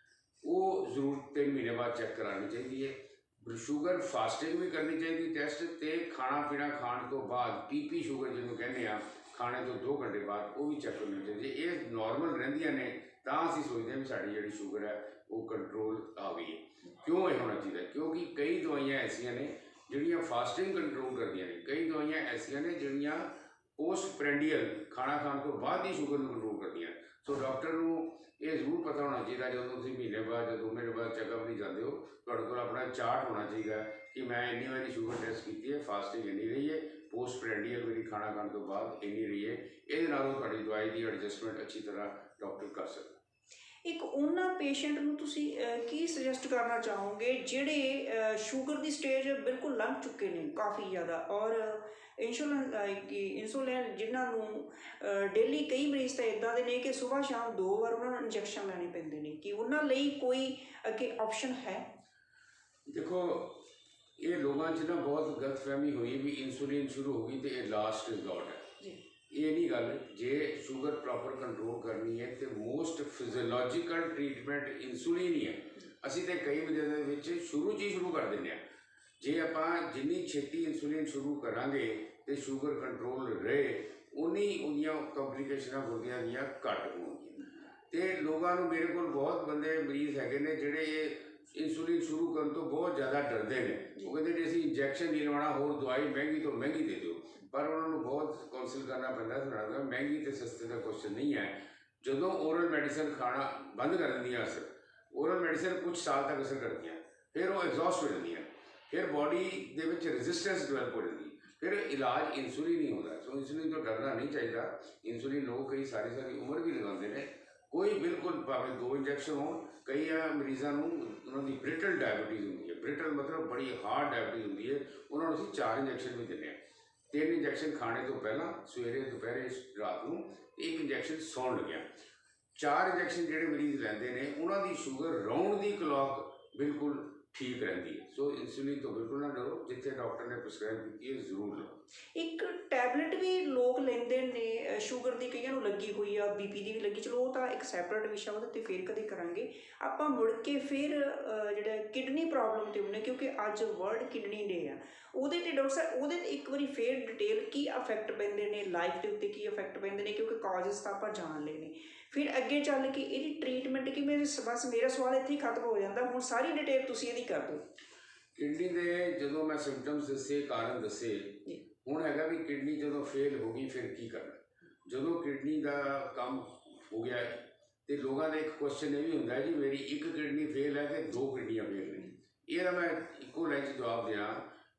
ਉਹ ਜ਼ਰੂਰ 3 ਮਹੀਨੇ ਬਾਅਦ ਚੈੱਕ ਕਰਾਉਣੀ ਚਾਹੀਦੀ ਹੈ। ਸ਼ੂਗਰ ਫਾਸਟਿੰਗ ਵੀ ਕਰਨੀ ਚਾਹੀਦੀ ਟੈਸਟ, ਤੇ ਖਾਣਾ ਪੀਣਾ ਖਾਣ ਤੋਂ ਬਾਅਦ PP ਸ਼ੂਗਰ ਜਿਹਨੂੰ ਕਹਿੰਦੇ ਆ, ਖਾਣੇ ਤੋਂ 2 ਘੰਟੇ ਬਾਅਦ ਉਹ ਵੀ ਚੈੱਕ ਕਰਨੀ ਚਾਹੀਦੀ। ਇਹ ਨਾਰਮਲ ਰਹਿੰਦੀਆਂ ਨੇ ਤਾਂ ਅਸੀਂ ਸੋਚਦੇ ਹਾਂ ਵੀ ਸਾਡੀ ਜਿਹੜੀ ਸ਼ੂਗਰ ਹੈ ਉਹ ਕੰਟਰੋਲ ਆ ਗਈ ਹੈ। ਕਿਉਂ ਇਹ ਹੋਣਾ ਚਾਹੀਦਾ? ਕਿਉਂਕਿ ਕਈ ਦਵਾਈਆਂ ਐਸੀਆਂ ਨੇ ਜਿਹੜੀਆਂ ਫਾਸਟਿੰਗ ਕੰਟਰੋਲ ਕਰਦੀਆਂ ਨੇ, ਕਈ ਦਵਾਈਆਂ ਐਸੀਆਂ ਨੇ ਜਿਹੜੀਆਂ ਪੋਸਟ ਪ੍ਰੈਂਡੀਅਲ ਖਾਣਾ ਖਾਣ ਤੋਂ ਬਾਅਦ ਹੀ ਸ਼ੂਗਰ ਨੂੰ ਕੰਟਰੋਲ ਕਰਦੀਆਂ। ਸੋ ਡਾਕਟਰ ਨੂੰ ਇਹ ਜ਼ਰੂਰ ਪਤਾ ਹੋਣਾ ਚਾਹੀਦਾ, ਜਦੋਂ ਤੁਸੀਂ ਮਹੀਨੇ ਬਾਅਦ ਜਾਂ 2 ਮਹੀਨੇ ਬਾਅਦ ਚੈੱਕਅਪ ਲਈ ਜਾਂਦੇ ਹੋ, ਤੁਹਾਡੇ ਕੋਲ ਆਪਣਾ ਚਾਰਟ ਹੋਣਾ ਚਾਹੀਦਾ ਕਿ ਮੈਂ ਇੰਨੀ ਵਾਰੀ ਸ਼ੂਗਰ ਟੈਸਟ ਕੀਤੀ ਹੈ, ਫਾਸਟਿੰਗ ਇੰਨੀ ਰਹੀ ਹੈ, ਪੋਸਟ ਪ੍ਰੈਂਡੀਅਲ ਮੇਰੀ ਖਾਣਾ ਖਾਣ ਤੋਂ ਬਾਅਦ ਇੰਨੀ ਰਹੀ ਹੈ, ਇਹਦੇ ਨਾਲੋਂ ਤੁਹਾਡੀ ਦਵਾਈ ਦੀ ਐਡਜਸਟਮੈਂਟ ਅੱਛੀ ਤਰ੍ਹਾਂ ਡਾਕਟਰ ਕਰ ਸਕਦਾ। ਇੱਕ ਉਹਨਾਂ ਪੇਸ਼ੈਂਟ ਨੂੰ ਤੁਸੀਂ ਕੀ ਸੁਜੈਸਟ ਕਰਨਾ ਚਾਹੋਗੇ ਜਿਹੜੇ ਸ਼ੂਗਰ ਦੀ ਸਟੇਜ ਬਿਲਕੁਲ ਲੰਘ ਚੁੱਕੇ ਨੇ ਕਾਫੀ ਜ਼ਿਆਦਾ, ਔਰ ਇੰਸੂਲਿਨ ਜਿਨ੍ਹਾਂ ਨੂੰ ਡੇਲੀ, ਕਈ ਮਰੀਜ਼ ਤਾਂ ਇੱਦਾਂ ਦੇ ਨੇ ਕਿ ਸੁਬਾਹ ਸ਼ਾਮ 2 ਵਾਰ ਉਹਨਾਂ ਨੂੰ ਇੰਜੈਕਸ਼ਨ ਲੈਣੇ ਪੈਂਦੇ ਨੇ, ਕਿ ਉਹਨਾਂ ਲਈ ਕੋਈ ਅੱਗੇ ਆਪਸ਼ਨ ਹੈ? ਦੇਖੋ, ਇਹ ਲੋਕਾਂ 'ਚ ਨਾ ਬਹੁਤ ਗਲਤਫਹਿਮੀ ਹੋਈ ਵੀ ਇਨਸੂਲਿਨ ਸ਼ੁਰੂ ਹੋ ਗਈ ਤੇ ਇਹ ਲਾਸਟ ਰਿਜ਼ੋਰਟ ਹੈ ਜੀ। ਇਹ ਨਹੀਂ ਗੱਲ। ਜੇ ਸ਼ੂਗਰ ਪ੍ਰੋਪਰ ਕੰਟਰੋਲ ਕਰਨੀ ਹੈ ਤੇ ਮੋਸਟ ਫਿਜ਼ੀਓਲੋਜੀਕਲ ਟ੍ਰੀਟਮੈਂਟ ਇਨਸੂਲਿਨ ਹੀ ਹੈ। ਅਸੀਂ ਤੇ ਕਈ ਮਰੀਜ਼ਾਂ ਦੇ ਵਿੱਚ ਸ਼ੁਰੂ 'ਚ ਹੀ ਸ਼ੁਰੂ ਕਰ ਦਿੰਦੇ ਹਾਂ। ਜੇ ਆਪਾਂ ਜਿੰਨੀ ਛੇਤੀ ਇਨਸੂਲਿਨ ਸ਼ੁਰੂ ਕਰਾਂਗੇ ਤੇ ਸ਼ੂਗਰ ਕੰਟਰੋਲ ਰਹੇ, ਉਨੀ ਉਹਦੀਆਂ ਕੰਪਲੀਕੇਸ਼ਨਾਂ ਗੁਰਦਿਆਂ ਦੀਆਂ ਘੱਟ ਹੋਣਗੀਆਂ। ਤੇ ਲੋਕਾਂ ਨੂੰ, ਮੇਰੇ ਕੋਲ ਬਹੁਤ ਬੰਦੇ ਮਰੀਜ਼ ਹੈਗੇ ਨੇ ਜਿਹੜੇ ਇਨਸੂਲਿਨ ਸ਼ੁਰੂ ਕਰਨ ਤੋਂ ਬਹੁਤ ਜ਼ਿਆਦਾ ਡਰਦੇ ਨੇ। ਉਹ ਕਹਿੰਦੇ ਜੀ ਅਸੀਂ ਇੰਜੈਕਸ਼ਨ ਨਹੀਂ ਲਵਾਉਣਾ, ਹੋਰ ਦਵਾਈ ਮਹਿੰਗੀ ਤੋਂ ਮਹਿੰਗੀ ਦੇ ਦਿਓ। ਪਰ ਉਹਨਾਂ ਨੂੰ ਬਹੁਤ ਕਾਉਂਸਲ ਕਰਨਾ ਪੈਂਦਾ, ਸੁਣਾਉਣਾ ਮਹਿੰਗੀ ਤੇ ਸਸਤੇ ਦਾ ਕੁਐਸਚਨ ਨਹੀਂ ਹੈ। ਜਦੋਂ ਓਰਲ ਮੈਡੀਸਨ ਖਾਣਾ ਬੰਦ ਕਰ ਦਿੰਦੀਆਂ ਅਸਰ, ਓਰਲ ਮੈਡੀਸਨ ਕੁਝ ਸਾਲ ਤੱਕ ਅਸਰ ਕਰਦੀਆਂ, ਫਿਰ ਉਹ ਐਗਜ਼ੌਸਟ ਹੋ ਜਾਂਦੀਆਂ, ਫਿਰ ਬੋਡੀ ਦੇ ਵਿੱਚ ਰੈਜ਼ਿਸਟੈਂਸ ਡਿਵੈਲਪ ਹੋ ਜਾਂਦੀ, ਫਿਰ ਇਲਾਜ ਇਨਸੂਲਿਨ ਹੀ ਹੁੰਦਾ। ਸੋ ਇਨਸੂਲਿਨ ਤੋਂ ਡਰਨਾ ਨਹੀਂ ਚਾਹੀਦਾ। ਇਨਸੂਲਿਨ ਲੋਕ ਕਈ ਸਾਰੀ ਉਮਰ ਵੀ ਲਗਾਉਂਦੇ ਨੇ, ਕੋਈ ਬਿਲਕੁਲ ਭਾਵੇਂ 2 ਇੰਜੈਕਸ਼ਨ ਹੋਣ। ਕਈ ਮਰੀਜ਼ਾਂ ਨੂੰ ਉਹਨਾਂ ਦੀ ਬ੍ਰਿਟਲ ਡਾਇਬਟੀਜ਼ ਹੁੰਦੀ ਹੈ। ਬ੍ਰਿਟਲ ਮਤਲਬ ਬੜੀ ਹਾਰਡ ਡਾਇਬਟੀਜ਼ ਹੁੰਦੀ ਹੈ, ਉਹਨਾਂ ਨੂੰ ਅਸੀਂ 4 ਇੰਜੈਕਸ਼ਨ ਵੀ ਦਿੰਦੇ ਹਾਂ। 3 ਇੰਜੈਕਸ਼ਨ ਖਾਣੇ ਤੋਂ ਪਹਿਲਾਂ, ਸਵੇਰੇ, ਦੁਪਹਿਰੇ, ਰਾਤ ਨੂੰ, 1 ਇੰਜੈਕਸ਼ਨ ਸੌਣ ਲੱਗਿਆ। 4 ਇੰਜੈਕਸ਼ਨ ਜਿਹੜੇ ਮਰੀਜ਼ ਲੈਂਦੇ ਨੇ ਉਹਨਾਂ ਦੀ ਸ਼ੂਗਰ ਰਾਊਂਡ ਦੀ ਕਲੌਕ ਬਿਲਕੁਲ ਠੀਕ ਰਹਿੰਦੀ ਹੈ। ਸੋ ਇਨਸੂਲਿਨ ਤੋਂ ਬਿਲਕੁਲ ਨਾ ਡਰੋ, ਜਿੱਥੇ ਡਾਕਟਰ ਨੇ ਪ੍ਰਿਸਕ੍ਰਾਈਬ ਕੀਤੀ ਹੈ ਜ਼ਰੂਰ ਲਓ। ਇੱਕ ਟੈਬਲੇਟ ਵੀ ਲੋਕ ਲੈਂਦੇ ਨੇ ਸ਼ੂਗਰ ਦੀ, ਕਈਆਂ ਨੂੰ ਲੱਗੀ ਹੋਈ ਆ, ਬੀਪੀ ਦੀ ਵੀ ਲੱਗੀ, ਚਲੋ ਉਹ ਤਾਂ ਇੱਕ ਸੈਪਰੇਟ ਵਿਸ਼ਾ, ਉਹਦੇ 'ਤੇ ਫਿਰ ਕਦੇ ਕਰਾਂਗੇ ਆਪਾਂ। ਮੁੜ ਕੇ ਫਿਰ ਜਿਹੜਾ ਕਿਡਨੀ ਪ੍ਰੋਬਲਮ 'ਤੇ ਹੁੰਦੇ, ਕਿਉਂਕਿ ਅੱਜ ਵਰਲਡ ਕਿਡਨੀ ਡੇ ਆ, ਉਹਦੇ 'ਤੇ ਡਾਕਟਰ ਸਾਹਿਬ ਉਹਦੇ 'ਤੇ ਇੱਕ ਵਾਰੀ ਫਿਰ ਡਿਟੇਲ ਕੀ ਇਫੈਕਟ ਪੈਂਦੇ ਨੇ ਲਾਈਫ ਦੇ ਉੱਤੇ, ਕੀ ਇਫੈਕਟ ਪੈਂਦੇ ਨੇ, ਕਿਉਂਕਿ ਕਾਜ਼ਸ ਤਾਂ ਆਪਾਂ ਜਾਣ ਲਏ ਨੇ। ਫਿਰ ਅੱਗੇ ਚੱਲ ਕੇ ਇਹਦੀ ਟ੍ਰੀਟਮੈਂਟ ਕੀ, ਬਸ ਮੇਰਾ ਸਵਾਲ ਇੱਥੇ ਹੀ ਖਤਮ ਹੋ ਜਾਂਦਾ। ਹੁਣ ਸਾਰੀ ਡਿਟੇਲ ਤੁਸੀਂ ਇਹਦੀ ਕਰ ਦਿਓ। ਕਿਡਨੀ ਦੇ ਜਦੋਂ ਮੈਂ ਸਿੰਪਟਮਸ ਦੱਸੇ, ਕਾਰਨ ਦੱਸੇ, ਹੁਣ ਹੈਗਾ ਵੀ ਕਿਡਨੀ ਜਦੋਂ ਫੇਲ ਹੋ ਗਈ ਫਿਰ ਕੀ ਕਰਨਾ। ਜਦੋਂ ਕਿਡਨੀ ਦਾ ਕੰਮ ਹੋ ਗਿਆ ਤੇ ਲੋਕਾਂ ਦਾ ਇੱਕ ਕੁਐਸਚਨ ਇਹ ਵੀ ਹੁੰਦਾ ਜੀ ਮੇਰੀ ਇੱਕ ਕਿਡਨੀ ਫੇਲ ਹੈ ਤੇ 2 ਕਿਡਨੀਆਂ ਫੇਲ ਨੇ। ਇਹਦਾ ਮੈਂ ਇੱਕੋ ਲਾਈਨ 'ਚ ਜਵਾਬ ਦਿਆਂ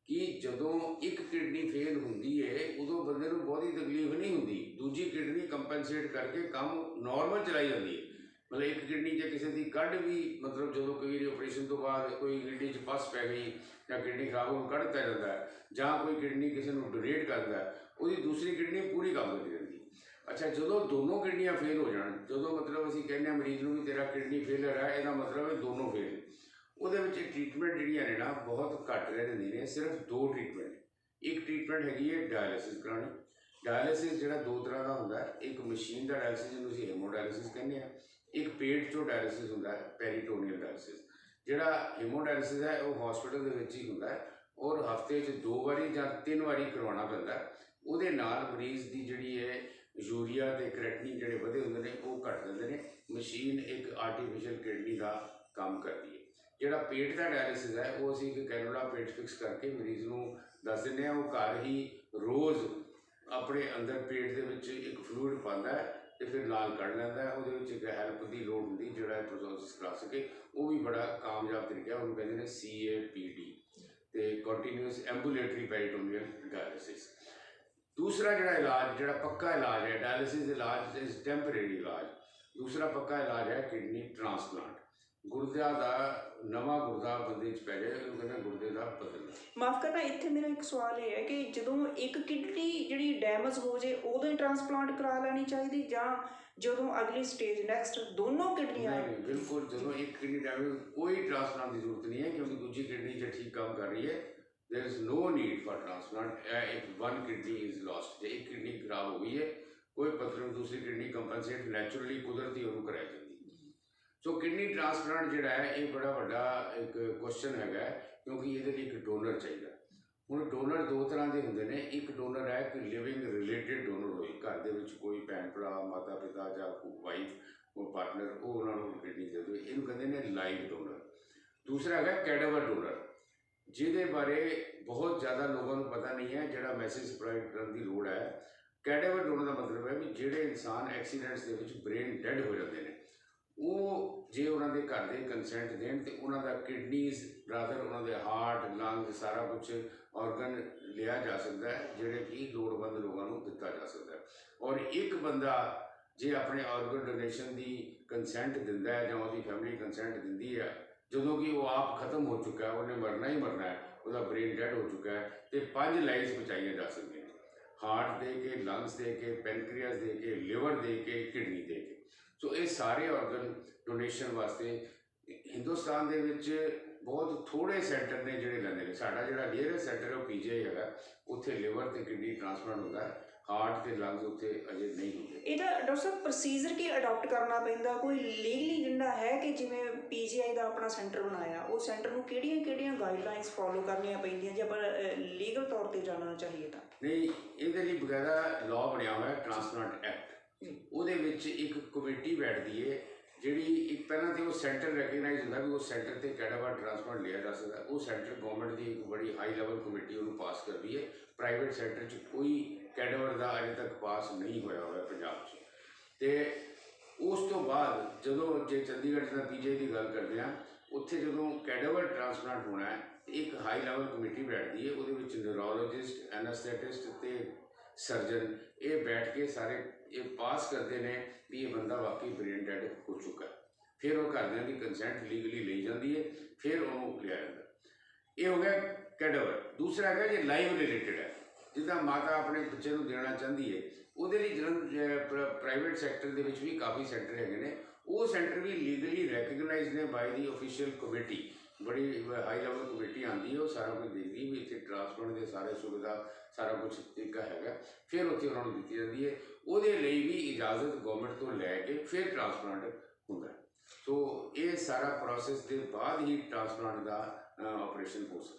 ਕਿ ਜਦੋਂ ਇੱਕ ਕਿਡਨੀ ਫੇਲ ਹੁੰਦੀ ਹੈ ਉਦੋਂ ਬੰਦੇ ਨੂੰ ਬਹੁਤੀ ਤਕਲੀਫ ਨਹੀਂ ਹੁੰਦੀ, ਦੂਜੀ ਕਿਡਨੀ ਕੰਪਨਸੇਟ ਕਰਕੇ ਕੰਮ ਨਾਰਮਲ ਚਲਾਈ ਜਾਂਦੀ ਹੈ। ਮਤਲਬ ਇੱਕ ਕਿਡਨੀ ਜੇ ਕਿਸੇ ਦੀ ਕੱਢ ਵੀ, ਮਤਲਬ ਜਦੋਂ ਕੋਈ ਵਾਰੀ ਆਪਰੇਸ਼ਨ ਤੋਂ ਬਾਅਦ ਕੋਈ ਕਿਡਨੀ 'ਚ ਪਸ ਪੈ ਗਈ ਜਾਂ ਕਿਡਨੀ ਖਰਾਬ ਹੋ, ਕੱਢ ਦਿੱਤਾ ਜਾਂਦਾ ਹੈ, ਜਾਂ ਕੋਈ ਕਿਡਨੀ ਕਿਸੇ ਨੂੰ ਡੋਨੇਟ ਕਰਦਾ, ਉਹਦੀ ਦੂਸਰੀ ਕਿਡਨੀ ਪੂਰੀ ਕੰਮ ਕਰਦੀ ਰਹਿੰਦੀ। ਅੱਛਾ, ਜਦੋਂ ਦੋਨੋਂ ਕਿਡਨੀਆਂ ਫੇਲ ਹੋ ਜਾਣ, ਜਦੋਂ ਮਤਲਬ ਅਸੀਂ ਕਹਿੰਦੇ ਹਾਂ ਮਰੀਜ਼ ਨੂੰ ਵੀ ਤੇਰਾ ਕਿਡਨੀ ਫੇਲਰ ਹੈ, ਇਹਦਾ ਮਤਲਬ ਹੈ ਦੋਨੋਂ ਫੇਲ। ਉਹਦੇ ਵਿੱਚ ਟ੍ਰੀਟਮੈਂਟ ਜਿਹੜੀਆਂ ਨੇ ਨਾ ਬਹੁਤ ਘੱਟ ਰਹਿ ਜਾਂਦੀ ਨੇ। ਸਿਰਫ 2 ਟ੍ਰੀਟਮੈਂਟ। ਇੱਕ ਟ੍ਰੀਟਮੈਂਟ ਹੈਗੀ ਹੈ ਡਾਇਲਿਸਿਸ ਕਰਾਉਣੀ। ਡਾਇਲਿਸਿਸ ਜਿਹੜਾ 2 ਤਰ੍ਹਾਂ ਦਾ ਹੁੰਦਾ ਹੈ, ਇੱਕ ਮਸ਼ੀਨ ਦਾ ਡਾਇਲਿਸਿਸ ਜਿਹਨੂੰ ਅਸੀਂ ਹੈਮੋਡਾਇਲਿਸਿਸ ਕਹਿੰਦੇ ਹਾਂ, ਇੱਕ ਪੇਟ 'ਚੋਂ ਡਾਇਲਿਸਿਸ ਹੁੰਦਾ ਹੈ ਪੈਰੀਟੋਨੀਅਲ ਡਾਇਲਿਸਿਸ। ਜਿਹੜਾ ਹੀਮੋਡਾਇਲਿਸਿਸ ਹੈ ਉਹ ਹਸਪੀਟਲ ਦੇ ਵਿੱਚ ਹੀ ਹੁੰਦਾ ਹੈ, ਔਰ ਹਫ਼ਤੇ 'ਚ 2 ਵਾਰੀ ਜਾਂ 3 ਵਾਰੀ ਕਰਵਾਉਣਾ ਪੈਂਦਾ। ਉਹਦੇ ਨਾਲ ਮਰੀਜ਼ ਦੀ ਜਿਹੜੀ ਹੈ ਯੂਰੀਆ ਤੇ ਕ੍ਰੈਟਿਨਿਨ ਜਿਹੜੇ ਵਧੇ ਹੁੰਦੇ ਨੇ ਉਹ ਘੱਟ ਜਾਂਦੇ ਨੇ। ਮਸ਼ੀਨ ਇੱਕ ਆਰਟੀਫਿਸ਼ੀਅਲ ਕਿਡਨੀ ਦਾ ਕੰਮ ਕਰਦੀ ਹੈ। ਜਿਹੜਾ ਪੇਟ ਦਾ ਡਾਇਲਿਸਿਸ ਹੈ ਉਹ ਅਸੀਂ ਇੱਕ ਕੈਨੂਲਾ ਪੇਟ ਫਿਕਸ ਕਰਕੇ ਮਰੀਜ਼ ਨੂੰ ਦੱਸ ਦਿੰਦੇ ਹਾਂ। ਉਹ ਘਰ ਹੀ ਰੋਜ਼ ਆਪਣੇ ਅੰਦਰ ਪੇਟ ਦੇ ਵਿੱਚ ਇੱਕ ਫਲੂਇਡ ਪਾਉਂਦਾ ਹੈ ਤੇ ਫਿਰ ਨਾਲ ਕੱਢ ਲੈਂਦਾ ਹੈ। ਉਹਦੇ ਵਿੱਚ ਇੱਕ ਹੈਲਪ ਦੀ ਲੋੜ ਹੁੰਦੀ ਜਿਹੜਾ ਪ੍ਰੋਸੈਸ ਕਰਾ ਸਕੇ। ਉਹ ਵੀ ਬੜਾ ਕਾਮਯਾਬ ਤਰੀਕਾ, ਉਹਨੂੰ ਕਹਿੰਦੇ ਨੇ CAPD ਤੇ ਕੰਟੀਨਿਊਸ ਐਂਬੂਲੇਟਰੀ ਪੈਰੀਟੋਨੀਅਲ ਡਾਇਲਿਸਿਸ। ਦੂਸਰਾ ਜਿਹੜਾ ਇਲਾਜ, ਜਿਹੜਾ ਪੱਕਾ ਇਲਾਜ ਹੈ, ਡਾਇਲਿਸਿਸ ਇਲਾਜ ਇਜ਼ ਟੈਂਪਰੇਰੀ ਇਲਾਜ। ਦੂਸਰਾ ਪੱਕਾ ਇਲਾਜ ਹੈ ਕਿਡਨੀ ਟ੍ਰਾਂਸਪਲਾਂਟ। ਗੁਰਦਿਆਂ ਦਾ ਨਵਾਂ ਗੁਰਦਾ ਬੰਦੇ 'ਚ ਪੈ ਜਾਏ, ਉਹਨੂੰ ਕਹਿੰਦੇ ਗੁਰਦੇ ਦਾ ਬਦਲਣਾ। ਮਾਫ਼ ਕਰਨਾ, ਇੱਥੇ ਮੇਰਾ ਇੱਕ ਸਵਾਲ ਇਹ ਹੈ ਕਿ ਜਦੋਂ ਇੱਕ ਕਿਡਨੀ ਜਿਹੜੀ ਡੈਮੇਜ ਹੋ ਜੇ ਉਦੋਂ ਹੀ ਟ੍ਰਾਂਸਪਲਾਂਟ ਕਰਾ ਲੈਣੀ ਚਾਹੀਦੀ, ਜਾਂ ਜਦੋਂ ਅਗਲੀ ਸਟੇਜ ਨੈਕਸਟ ਦੋਨੋਂ ਕਿਡਨੀਆਂ? ਨਹੀਂ, ਬਿਲਕੁਲ ਜਦੋਂ ਇੱਕ ਕਿਡਨੀ ਡੈਮੇਜ ਕੋਈ ਟ੍ਰਾਂਸਪਲਾਂਟ ਦੀ ਜ਼ਰੂਰਤ ਨਹੀਂ ਹੈ, ਕਿਉਂਕਿ ਦੂਜੀ ਕਿਡਨੀ ਜੇ ਠੀਕ ਕੰਮ ਕਰ ਰਹੀ ਹੈ there is no need for transplant if one kidney is lost। ਜੇ ਇੱਕ ਕਿਡਨੀ ਖਰਾਬ ਹੋ ਗਈ ਹੈ ਕੋਈ ਮਤਲਬ ਦੂਸਰੀ ਕਿਡਨੀ ਕੰਪਨਸੇਟ ਨੈਚੁਰਲੀ ਕੁਦਰਤੀ ਉਹਨੂੰ ਕਰਾਈ ਜਾਂਦੀ। ਸੋ ਕਿਡਨੀ ਟ੍ਰਾਂਸਪਲਾਂਟ ਜਿਹੜਾ ਹੈ ਇਹ ਬੜਾ ਵੱਡਾ ਇੱਕ ਕੁਐਸਚਨ ਹੈਗਾ, ਕਿਉਂਕਿ ਇਹਦੇ ਲਈ ਇੱਕ ਡੋਨਰ ਚਾਹੀਦਾ। ਹੁਣ ਡੋਨਰ 2 ਤਰ੍ਹਾਂ ਦੇ ਹੁੰਦੇ ਨੇ। ਇੱਕ ਡੋਨਰ ਹੈ ਕਿ ਲਿਵਿੰਗ ਰਿਲੇਟਿਡ ਡੋਨਰ ਹੋਏ, ਘਰ ਦੇ ਵਿੱਚ ਕੋਈ ਭੈਣ ਭਰਾ, ਮਾਤਾ ਪਿਤਾ ਜਾਂ ਵਾਈਫ, ਉਹ ਪਾਰਟਨਰ, ਉਹ ਉਹਨਾਂ ਨੂੰ ਕਿਡਨੀ ਦੇ ਦੇਵੇ, ਇਹਨੂੰ ਕਹਿੰਦੇ ਨੇ ਲਾਈਵ ਡੋਨਰ। ਦੂਸਰਾ ਹੈਗਾ ਕੈਡਾਵਰ ਡੋਨਰ, ਜਿਹਦੇ ਬਾਰੇ ਬਹੁਤ ਜ਼ਿਆਦਾ ਲੋਕਾਂ ਨੂੰ ਪਤਾ ਨਹੀਂ ਹੈ, ਜਿਹੜਾ ਮੈਸੇਜ ਸਪਰੈਡ ਕਰਨ ਦੀ ਲੋੜ ਹੈ। ਕੈਡਾਵਰ ਡੋਨਰ ਦਾ ਮਤਲਬ ਹੈ ਵੀ ਜਿਹੜੇ ਇਨਸਾਨ ਐਕਸੀਡੈਂਟਸ ਦੇ ਵਿੱਚ ਬ੍ਰੇਨ ਡੈਡ ਹੋ ਜਾਂਦੇ ਨੇ, ਉਹ ਜੇ ਉਹਨਾਂ ਦੇ ਘਰ ਦੇ ਕੰਸੈਂਟ ਦੇਣ ਤੇ ਉਹਨਾਂ ਦਾ ਕਿਡਨੀਜ਼ ਰਾਦਰ ਉਹਨਾਂ ਦੇ ਹਾਰਟ ਲੰਗਸ ਸਾਰਾ ਕੁਝ ਆਰਗਨ ਲਿਆ ਜਾ ਸਕਦਾ ਹੈ, ਜਿਹੜੇ ਕਿ ਲੋੜਵੰਦ ਲੋਕਾਂ ਨੂੰ ਦਿੱਤਾ ਜਾ ਸਕਦਾ ਹੈ। ਔਰ ਇੱਕ ਬੰਦਾ ਜੇ ਆਪਣੇ ਆਰਗਨ ਡੋਨੇਸ਼ਨ ਦੀ ਕੰਸੈਂਟ ਦਿੰਦਾ ਹੈ ਜਾਂ ਉਹਦੀ ਫੈਮਿਲੀ ਕੰਸੈਂਟ ਦਿੰਦੀ ਹੈ, ਜਦੋਂ ਕਿ ਉਹ ਆਪ ਖਤਮ ਹੋ ਚੁੱਕਾ ਹੈ, ਉਹਨੇ ਮਰਨਾ ਹੀ ਮਰਨਾ ਹੈ, ਉਹਦਾ ਬ੍ਰੇਨ ਡੈਡ ਹੋ ਚੁੱਕਾ ਹੈ, ਤੇ 5 ਲਾਈਫਸ ਬਚਾਈਆਂ ਜਾ ਸਕਦੀਆਂ ਨੇ, ਹਾਰਟ ਦੇ ਕੇ, ਲੰਗਸ ਦੇ ਕੇ, ਪੈਨਕ੍ਰੀਅਸ ਦੇ ਕੇ, ਲਿਵਰ ਦੇ ਕੇ, ਕਿਡਨੀ ਦੇ ਕੇ। ਸੋ ਇਹ ਸਾਰੇ ਆਰਗਨ ਡੋਨੇਸ਼ਨ ਵਾਸਤੇ ਹਿੰਦੁਸਤਾਨ ਦੇ ਵਿੱਚ ਬਹੁਤ ਥੋੜ੍ਹੇ ਸੈਂਟਰ ਨੇ ਜਿਹੜੇ ਲੈਂਦੇ ਨੇ। ਸਾਡਾ ਜਿਹੜਾ ਨੀਅਰੈਸਟ ਸੈਂਟਰ ਹੈ ਉਹ PGI ਹੈਗਾ, ਉੱਥੇ ਲਿਵਰ ਤੇ ਕਿਡਨੀ ਟ੍ਰਾਂਸਪਲਾਂਟ ਹੁੰਦਾ ਹੈ, ਹਾਰਟ ਤੇ ਲੰਗਸ ਉੱਥੇ ਅਜੇ ਨਹੀਂ ਹੁੰਦੇ। ਇਹਦਾ ਡਾਕਟਰ ਸਾਹਿਬ ਪ੍ਰੋਸੀਜਰ ਕੀ ਅਡਾਪਟ ਕਰਨਾ ਪੈਂਦਾ, ਕੋਈ ਲੀਗਲੀ ਜਿੰਦਾ ਹੈ ਕਿ ਜਿਵੇਂ PGI ਦਾ ਆਪਣਾ ਸੈਂਟਰ ਬਣਾਇਆ, ਉਹ ਸੈਂਟਰ ਨੂੰ ਕਿਹੜੀਆਂ ਗਾਈਡਲਾਈਨਸ ਫੋਲੋ ਕਰਨੀਆਂ ਪੈਂਦੀਆਂ ਜੇ ਆਪਾਂ ਲੀਗਲ ਤੌਰ ਤੇ ਜਾਣਾ ਚਾਹੀਏ ਤਾਂ? ਨਹੀਂ, ਇਹਦੇ ਲਈ ਬਕਾਇਦਾ ਲਾਅ ਬਣਿਆ ਹੋਇਆ ਟ੍ਰਾਂਸਪਲਾਂਟ ਐਕਟ, ਉਹਦੇ ਵਿੱਚ ਇੱਕ ਕਮੇਟੀ ਬੈਠਦੀ ਹੈ ਜਿਹੜੀ ਇੱਕ ਪਹਿਲਾਂ ਤੇ ਉਹ ਸੈਂਟਰ ਰੈਕਗਨਾਈਜ਼ ਹੁੰਦਾ ਵੀ ਉਹ ਸੈਂਟਰ ਤੇ ਕੈਡਾਵਰ ਟ੍ਰਾਂਸਪਲਾਂਟ ਲਿਆ ਜਾ ਸਕਦਾ। ਉਹ ਸੈਂਟਰ ਗਵਰਨਮੈਂਟ ਦੀ ਇੱਕ ਬੜੀ ਹਾਈ ਲੈਵਲ ਕਮੇਟੀ ਉਹਨੂੰ ਪਾਸ ਕਰਦੀ ਹੈ। ਪ੍ਰਾਈਵੇਟ ਸੈਕਟਰ 'ਚ ਕੋਈ ਕੈਡਾਵਰ ਦਾ ਅਜੇ ਤੱਕ ਪਾਸ ਨਹੀਂ ਹੋਇਆ ਹੋਇਆ ਪੰਜਾਬ 'ਚ। ਤੇ ਉਸ ਤੋਂ ਬਾਅਦ ਜਦੋਂ ਜੇ ਚੰਡੀਗੜ੍ਹ ਦਾ PGI ਦੀ ਗੱਲ ਕਰਦੇ ਹਾਂ, ਉੱਥੇ ਜਦੋਂ ਕੈਡਾਵਰ ਟ੍ਰਾਂਸਪਲਾਂਟ ਹੋਣਾ ਹੈ ਇੱਕ ਹਾਈ ਲੈਵਲ ਕਮੇਟੀ ਬੈਠਦੀ ਹੈ, ਉਹਦੇ ਵਿੱਚ ਨਿਊਰੋਲੋਜਿਸਟ, ਐਨਾਸਥੈਟਿਸਟ ਤੇ ਸਰਜਨ ਇਹ ਬੈਠ ਕੇ ਸਾਰੇ ਇਹ ਪਾਸ ਕਰਦੇ ਨੇ ਵੀ ਇਹ ਬੰਦਾ ਵਾਕਈ ਬ੍ਰੇਨ ਡੈਡ ਹੋ ਚੁੱਕਾ ਹੈ। ਫਿਰ ਉਹ ਘਰਦਿਆਂ ਦੀ ਕੰਸੈਂਟ ਲੀਗਲੀ ਲਈ ਜਾਂਦੀ ਹੈ, ਫਿਰ ਉਹਨੂੰ ਲਿਆ ਜਾਂਦਾ। ਇਹ ਹੋ ਗਿਆ ਕੈਡਾਵਰ। ਦੂਸਰਾ ਹੈਗਾ ਜੇ ਲਾਈਵ ਰਿਲੇਟਡ ਹੈ, ਜਿੱਦਾਂ ਮਾਤਾ ਆਪਣੇ ਬੱਚੇ ਨੂੰ ਦੇਣਾ ਚਾਹੁੰਦੀ ਹੈ, ਉਹਦੇ ਲਈ ਪ੍ਰਾਈਵੇਟ ਸੈਕਟਰ ਦੇ ਵਿੱਚ ਵੀ ਕਾਫੀ ਸੈਂਟਰ ਹੈਗੇ ਨੇ, ਉਹ ਸੈਂਟਰ ਵੀ ਲੀਗਲੀ ਰੈਕਗਨਾਈਜ਼ ਨੇ ਬਾਈ ਦੀ ਆਫੀਸ਼ੀਅਲ ਕਮੇਟੀ। ਬੜੀ ਹਾਈ ਲੈਵਲ ਕਮੇਟੀ ਆਉਂਦੀ ਹੈ, ਉਹ ਸਾਰਾ ਕੁਝ ਦੇਖਦੀ ਵੀ ਇੱਥੇ ਟ੍ਰਾਂਸਪਲਾਂਟ ਦੇ ਸਾਰੇ ਸੁਵਿਧਾ ਸਾਰਾ ਕੁਝ ਤਰੀਕਾ ਹੈਗਾ, ਫਿਰ ਉੱਥੇ ਉਹਨਾਂ ਨੂੰ ਦਿੱਤੀ ਜਾਂਦੀ ਹੈ। ਉਹਦੇ ਲਈ ਵੀ ਇਜਾਜ਼ਤ ਗਵਰਨਮੈਂਟ ਤੋਂ ਲੈ ਕੇ ਫਿਰ ਟ੍ਰਾਂਸਪਲਾਂਟ ਹੁੰਦਾ। ਸੋ ਇਹ ਸਾਰਾ ਪ੍ਰੋਸੈਸ ਦੇ ਬਾਅਦ ਹੀ ਟ੍ਰਾਂਸਪਲਾਂਟ ਦਾ ਆਪਰੇਸ਼ਨ ਹੋ ਸਕਦਾ।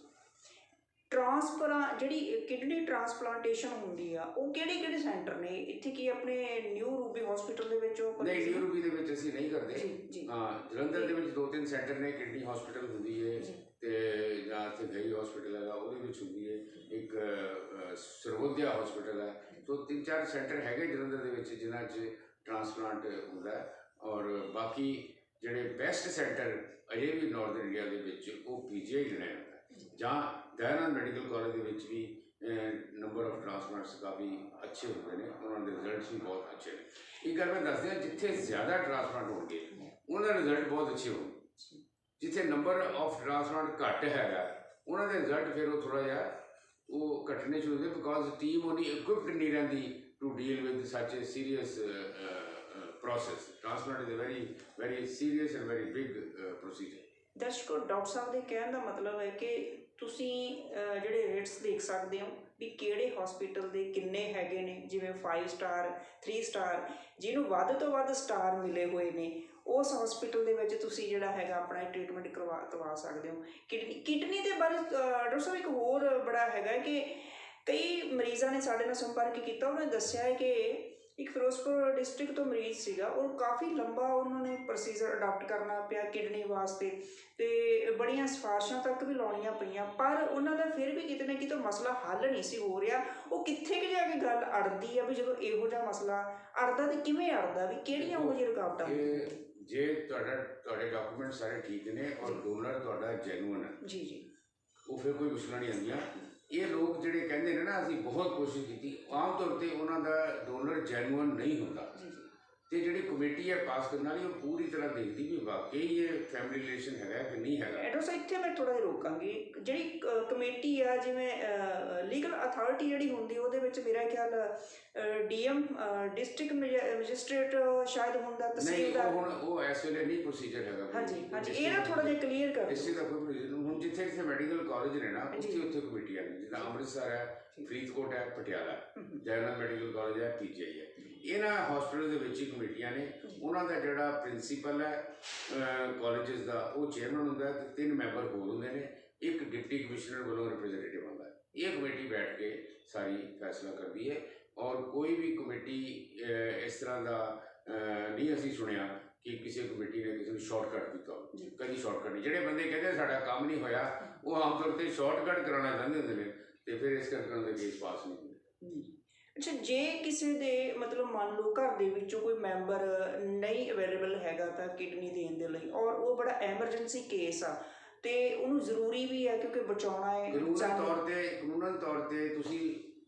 ਜਿਹੜੀ ਕਿਡਨੀ ਟ੍ਰਾਂਸਪਲਾਂਟੇਸ਼ਨ ਹੁੰਦੀ ਆ, ਉਹ ਕਿਹੜੇ ਸੈਂਟਰ ਨੇ ਇੱਥੇ? ਕੀ ਆਪਣੇ ਨਿਊ ਰੂਬੀ ਹਸਪੀਟਲ ਦੇ ਵਿੱਚ? ਉਹ ਨਹੀਂ, ਨਿਊ ਰੂਬੀ ਦੇ ਵਿੱਚ ਅਸੀਂ ਨਹੀਂ ਕਰਦੇ। ਜੀ। ਹਾਂ, ਜਲੰਧਰ ਦੇ ਵਿੱਚ 2-3 ਸੈਂਟਰ ਨੇ, ਕਿਡਨੀ ਹਸਪੀਟਲ ਹੁੰਦੀ ਹੈ ਤੇ ਜਾਂ ਇੱਥੇ ਗਈ ਹਸਪੀਟਲ ਹੈਗਾ ਉਹਦੇ ਵਿੱਚ ਹੁੰਦੀ ਹੈ, ਇੱਕ ਸਰਵੋਦਿਆ ਹਸਪੀਟਲ ਹੈ। ਸੋ 3-4 ਸੈਂਟਰ ਹੈਗੇ ਜਲੰਧਰ ਦੇ ਵਿੱਚ ਜਿਨ੍ਹਾਂ 'ਚ ਟ੍ਰਾਂਸਪਲਾਂਟ ਹੁੰਦਾ ਹੈ। ਔਰ ਬਾਕੀ ਜਿਹੜੇ ਬੈਸਟ ਸੈਂਟਰ ਅਜੇ ਵੀ ਨਾਰਥਰਨ ਇੰਡੀਆ ਦੇ ਵਿੱਚ ਉਹ PGI ਗਿਣਿਆ ਜਾਂਦਾ ਹੈ। ਜਾਂ ਦਯਾਨੰਦ ਮੈਡੀਕਲ ਕਾਲਜ ਦੇ ਵਿੱਚ ਵੀ ਨੰਬਰ ਆਫ ਟ੍ਰਾਂਸਪਲਾਂਟਸ ਕਾਫੀ ਅੱਛੇ ਹੁੰਦੇ ਨੇ, ਉਹਨਾਂ ਦੇ ਰਿਜ਼ਲਟਸ ਵੀ ਬਹੁਤ ਅੱਛੇ ਨੇ। ਇੱਕ ਗੱਲ ਮੈਂ ਦੱਸ ਦਿਆਂ, ਜਿੱਥੇ ਜ਼ਿਆਦਾ ਟ੍ਰਾਂਸਪਲਾਂਟ ਹੋਣਗੇ ਉਹਨਾਂ ਦੇ ਰਿਜ਼ਲਟ ਬਹੁਤ ਅੱਛੇ ਹੋਣਗੇ। ਜਿੱਥੇ ਨੰਬਰ ਆਫ ਟ੍ਰਾਂਸਪਲਾਂਟ ਘੱਟ ਹੈਗਾ ਉਹਨਾਂ ਦੇ ਰਿਜ਼ਲਟ ਫਿਰ ਉਹ ਥੋੜ੍ਹਾ ਜਿਹਾ ਉਹ ਘਟਣੇ ਸ਼ੁਰੂ ਹੁੰਦੇ, ਬਿਕੋਜ਼ ਟੀਮ ਉਹਨੀ ਇਕੁਇਪਡ ਨਹੀਂ ਰਹਿੰਦੀ ਟੂ ਡੀਲ ਵਿਦ ਸੱਚ ਏ serious process. Transplant is a very serious and very big procedure. ਦਰਸ਼ਕੋ, ਡਾਕਟਰ ਸਾਹਿਬ ਦੇ ਕਹਿਣ ਦਾ ਮਤਲਬ ਹੈ ਕਿ ਤੁਸੀਂ ਜਿਹੜੇ ਰੇਟਸ ਦੇਖ ਸਕਦੇ ਹੋ ਵੀ ਕਿਹੜੇ ਹਸਪੀਟਲ ਦੇ ਕਿੰਨੇ ਹੈਗੇ ਨੇ, ਜਿਵੇਂ 5 ਸਟਾਰ 3 ਸਟਾਰ, ਜਿਹਨੂੰ ਵੱਧ ਤੋਂ ਵੱਧ ਸਟਾਰ ਮਿਲੇ ਹੋਏ ਨੇ ਉਸ ਹਸਪੀਟਲ ਦੇ ਵਿੱਚ ਤੁਸੀਂ ਜਿਹੜਾ ਹੈਗਾ ਆਪਣਾ ਟ੍ਰੀਟਮੈਂਟ ਕਰਵਾ ਸਕਦੇ ਹੋ। ਕਿਡਨੀ ਦੇ ਬਾਰੇ ਡਾਕਟਰ ਸਾਹਿਬ ਇੱਕ ਹੋਰ ਬੜਾ ਹੈਗਾ ਕਿ ਕਈ ਮਰੀਜ਼ਾਂ ਨੇ ਸਾਡੇ ਨਾਲ ਸੰਪਰਕ ਕੀਤਾ, ਉਹਨਾਂ ਨੇ ਦੱਸਿਆ ਹੈ ਕਿ ਇੱਕ ਫਿਰੋਜ਼ਪੁਰ ਡਿਸਟ੍ਰਿਕਟ ਤੋਂ ਮਰੀਜ਼ ਸੀਗਾ, ਉਹ ਕਾਫੀ ਲੰਬਾ ਉਹਨਾਂ ਨੇ ਪ੍ਰੋਸੀਜਰ ਅਡਾਪਟ ਕਰਨਾ ਪਿਆ ਕਿਡਨੀ ਵਾਸਤੇ ਤੇ ਬੜੀਆਂ ਸਿਫਾਰਸ਼ਾਂ ਤੱਕ ਵੀ ਲਾਉਣੀਆਂ ਪਈਆਂ, ਪਰ ਉਹਨਾਂ ਦਾ ਫਿਰ ਵੀ ਕਿਤੇ ਨਾ ਕਿਤੇ ਮਸਲਾ ਹੱਲ ਨਹੀਂ ਸੀ ਹੋ ਰਿਹਾ। ਉਹ ਕਿੱਥੇ ਕਿ ਜਾ ਕੇ ਗੱਲ ਅੜਦੀ ਆ ਵੀ ਜਦੋਂ ਇਹੋ ਜਿਹਾ ਮਸਲਾ ਅੜਦਾ ਤੇ ਕਿਵੇਂ ਅੜਦਾ, ਵੀ ਕਿਹੜੀਆਂ ਉਹ ਜਿਹੀ ਰੁਕਾਵਟਾਂ? ਜੇ ਤੁਹਾਡੇ ਡਾਕੂਮੈਂਟ ਸਾਰੇ ਠੀਕ ਨੇ ਔਰ ਡੋਨਰ ਤੁਹਾਡਾ ਜੈਨੂਅਨ ਹੈ ਜੀ, ਉਹ ਫਿਰ ਕੋਈ ਮੁਸ਼ਕਲਾਂ ਨਹੀਂ ਆਉਂਦੀਆਂ। ਇਹ ਲੋਕ ਜਿਹੜੇ ਕਹਿੰਦੇ ਨੇ ਨਾ ਅਸੀਂ ਬਹੁਤ ਕੋਸ਼ਿਸ਼ ਕੀਤੀ, ਆਮ ਤੌਰ 'ਤੇ ਉਹਨਾਂ ਦਾ ਡੋਨਰ ਜੈਨੂਅਨ ਨਹੀਂ ਹੁੰਦਾ। ਤੇ ਜਿਹੜੀ ਕਮੇਟੀ ਹੈ ਪਾਸ ਕਰਨ ਵਾਲੀ, ਉਹ ਪੂਰੀ ਤਰ੍ਹਾਂ ਦੇਖਦੀ ਵੀ ਵਾਕਈ ਇਹ ਫੈਮਿਲੀ ਰਿਲੇਸ਼ਨ ਹੈਗਾ ਕਿ ਨਹੀਂ ਹੈਗਾ। ਐਡੋ ਸਾਹਿਬ ਇੱਥੇ ਮੈਂ ਥੋੜ੍ਹਾ ਜਿਹਾ ਰੋਕਾਂਗੀ, ਜਿਹੜੀ ਕਮੇਟੀ ਆ ਜਿਵੇਂ ਲੀਗਲ ਅਥਾਰਟੀ ਜਿਹੜੀ ਹੁੰਦੀ ਉਹਦੇ ਵਿੱਚ ਮੇਰਾ ਖਿਆਲ DM ਡਿਸਟ੍ਰਿਕਟ ਮੈਜਿਸਟ੍ਰੇਟ ਸ਼ਾਇਦ ਹੁੰਦਾ, ਤਹਿਸੀਲਦਾਰ। ਹੁਣ ਉਹ ਇਸ ਵੇਲੇ ਨਹੀਂ ਪ੍ਰੋਸੀਜਰ ਹੈਗਾ। ਹਾਂਜੀ, ਇਹ ਨਾ ਥੋੜ੍ਹਾ ਜਿਹਾ ਕਲੀਅਰ ਕਰ ਇਸੇ ਦਾ ਕੋਈ ਪ੍ਰੋਸੀਜਰ ਹੁਣ ਜਿੱਥੇ ਮੈਡੀਕਲ ਕਾਲਜ ਨੇ ਨਾ ਉੱਥੇ ਕਮੇਟੀਆਂ ਨੇ, ਜਿੱਦਾਂ ਅੰਮ੍ਰਿਤਸਰ ਹੈ, ਫਰੀਦਕੋਟ ਹੈ, ਪਟਿਆਲਾ, ਦਯਾਨੰਦ ਮੈਡੀਕਲ ਕਾਲਜ ਹੈ, PGI ਹੈ, ਇਹਨਾਂ ਹਸਪੀਟਲ ਦੇ ਵਿੱਚ ਹੀ ਕਮੇਟੀਆਂ ਨੇ। ਉਹਨਾਂ ਦਾ ਜਿਹੜਾ ਪ੍ਰਿੰਸੀਪਲ ਹੈ ਕਾਲਜਸ ਦਾ ਉਹ ਚੇਅਰਮੈਨ ਹੁੰਦਾ ਤੇ 3 ਮੈਂਬਰ ਹੋਰ ਹੁੰਦੇ ਨੇ, ਇੱਕ ਡਿਪਟੀ ਕਮਿਸ਼ਨਰ ਵੱਲੋਂ ਰਿਪਰੈਜ਼ੈਂਟੇਟਿਵ ਹੁੰਦਾ। ਇਹ ਕਮੇਟੀ ਬੈਠ ਕੇ ਸਾਰੀ ਫੈਸਲਾ ਕਰਦੀ ਹੈ ਔਰ ਕੋਈ ਵੀ ਕਮੇਟੀ ਇਸ ਤਰ੍ਹਾਂ ਦਾ ਨਹੀਂ ਅਸੀਂ ਸੁਣਿਆ ਕਿ ਕਿਸੇ ਕਮੇਟੀ ਨੇ ਕਿਸੇ ਨੂੰ ਸ਼ਾਰਟਕਟ ਦਿੱਤਾ। ਕਦੀ ਸ਼ਾਰਟਕਟ ਨਹੀਂ। ਜਿਹੜੇ ਬੰਦੇ ਕਹਿੰਦੇ ਸਾਡਾ ਕੰਮ ਨਹੀਂ ਹੋਇਆ ਉਹ ਆਮ ਤੌਰ 'ਤੇ ਸ਼ਾਰਟਕਟ ਕਰਾਉਣਾ ਚਾਹੁੰਦੇ ਹੁੰਦੇ ਨੇ ਤੇ ਫਿਰ ਇਸ ਕਰਕੇ ਉਹਨਾਂ ਦੇ ਕੇਸ ਪਾਸ ਨਹੀਂ ਹੁੰਦੇ। ਅੱਛਾ, ਜੇ ਕਿਸੇ ਦੇ ਮਤਲਬ ਮੰਨ ਲਓ ਘਰ ਦੇ ਵਿੱਚੋਂ ਕੋਈ ਮੈਂਬਰ ਨਹੀਂ ਅਵੇਲੇਬਲ ਹੈਗਾ ਤਾਂ ਕਿਡਨੀ ਦੇਣ ਦੇ ਲਈ, ਔਰ ਉਹ ਬੜਾ ਐਮਰਜੈਂਸੀ ਕੇਸ ਆ ਤੇ ਉਹਨੂੰ ਜ਼ਰੂਰੀ ਵੀ ਹੈ ਕਿਉਂਕਿ ਬਚਾਉਣਾ ਹੈ ਕਾਨੂੰਨ ਤੌਰ ਤੇ ਤੁਸੀਂ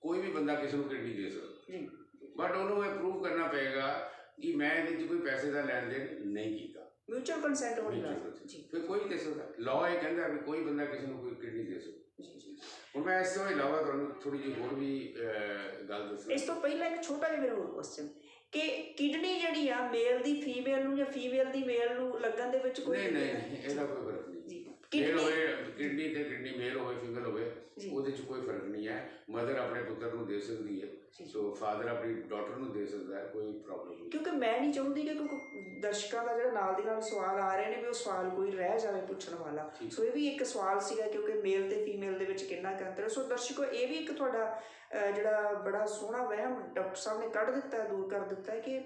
ਕੋਈ ਵੀ ਬੰਦਾ ਕਿਸੇ ਨੂੰ ਕਿਡਨੀ ਦੇ ਸਕਦਾ ਜੀ, ਬਟ ਉਹਨੂੰ ਇਹ ਪ੍ਰੂਵ ਕਰਨਾ ਪਏਗਾ ਕਿ ਮੈਂ ਇਹਦੇ 'ਚ ਕੋਈ ਪੈਸੇ ਦਾ ਲੈਣ ਦੇਣ ਨਹੀਂ ਕੀਤਾ। ਮਿਊਚੁਅਲ ਕੰਸੈਂਟ ਹੋਣੀ ਚਾਹੀਦੀ ਜੀ। ਫਿਰ ਕੋਈ ਦੇ ਸਕਦਾ, ਲਾਅ ਇਹ ਕਹਿੰਦਾ ਵੀ ਕੋਈ ਬੰਦਾ ਕਿਸੇ ਨੂੰ ਕੋਈ ਕਿਡਨੀ ਦੇ ਸਕਦਾ। ਜੀ ਜੀ। ਹੁਣ ਮੈਂ ਇਸ ਤੋਂ ਇਲਾਵਾ ਤੁਹਾਨੂੰ ਥੋੜੀ ਜਿਹੀ ਹੋਰ ਵੀ ਗੱਲ ਦੱਸਣਾ। ਇਸ ਤੋਂ ਪਹਿਲਾਂ ਇੱਕ ਛੋਟਾ ਜਿਹਾ ਮੇਰਾ ਹੋਰ ਕੁਐਸਚਨ ਕਿ ਕਿਡਨੀ ਜਿਹੜੀ ਆ ਮੇਲ ਦੀ ਫੀਮੇਲ ਨੂੰ ਜਾਂ ਫੀਮੇਲ ਦੀ ਮੇਲ ਨੂੰ ਲੱਗਣ ਦੇ ਵਿੱਚ ਕੋਈ ਨਹੀਂ ਇਹਦਾ ਕੋਈ ਫਰਕ ਨਹੀਂ ਜੀ। ਮੇਲ ਹੋਵੇ ਕਿਡਨੀ ਤੇ ਕਿਡਨੀ ਮੇਲ ਹੋਵੇ ਫੀਮੇਲ ਹੋਵੇ ਉਹਦੇ 'ਚ ਕੋਈ ਫਰਕ ਨਹੀਂ ਹੈ। ਮਦਰ ਆਪਣੇ ਪੁੱਤਰ ਨੂੰ ਦੇ ਸਕਦੀ ਹੈ, ਸੋ ਫਾਦਰ ਆਪਣੀ ਡਾਟਰ ਨੂੰ ਦੇ ਸਕਦਾ ਹੈ, ਕੋਈ ਪ੍ਰੋਬਲਮ ਨਹੀਂ। ਕਿਉਂਕਿ ਮੈਂ ਨਹੀਂ ਚਾਹੁੰਦੀ ਕਿ ਕਿਉਂਕਿ ਦਰਸ਼ਕਾਂ ਦਾ ਜਿਹੜਾ ਨਾਲ ਦੀ ਨਾਲ ਸਵਾਲ ਆ ਰਹੇ ਨੇ ਵੀ ਉਹ ਸਵਾਲ ਕੋਈ ਰਹਿ ਜਾਵੇ ਪੁੱਛਣ ਵਾਲਾ, ਸੋ ਇਹ ਵੀ ਇੱਕ ਸਵਾਲ ਸੀਗਾ ਕਿਉਂਕਿ ਮੇਲ ਤੇ ਫੀਮੇਲ ਦੇ ਵਿੱਚ ਕਿੰਨਾ ਕੁ ਅੰਤਰ ਹੈ। ਸੋ ਦਰਸ਼ਕੋ, ਇਹ ਵੀ ਇੱਕ ਤੁਹਾਡਾ ਜਿਹੜਾ ਬੜਾ ਸੋਹਣਾ ਵਹਿਮ ਡਾਕਟਰ ਸਾਹਿਬ ਨੇ ਕੱਢ ਦਿੱਤਾ, ਦੂਰ ਕਰ ਦਿੱਤਾ ਹੈ ਕਿ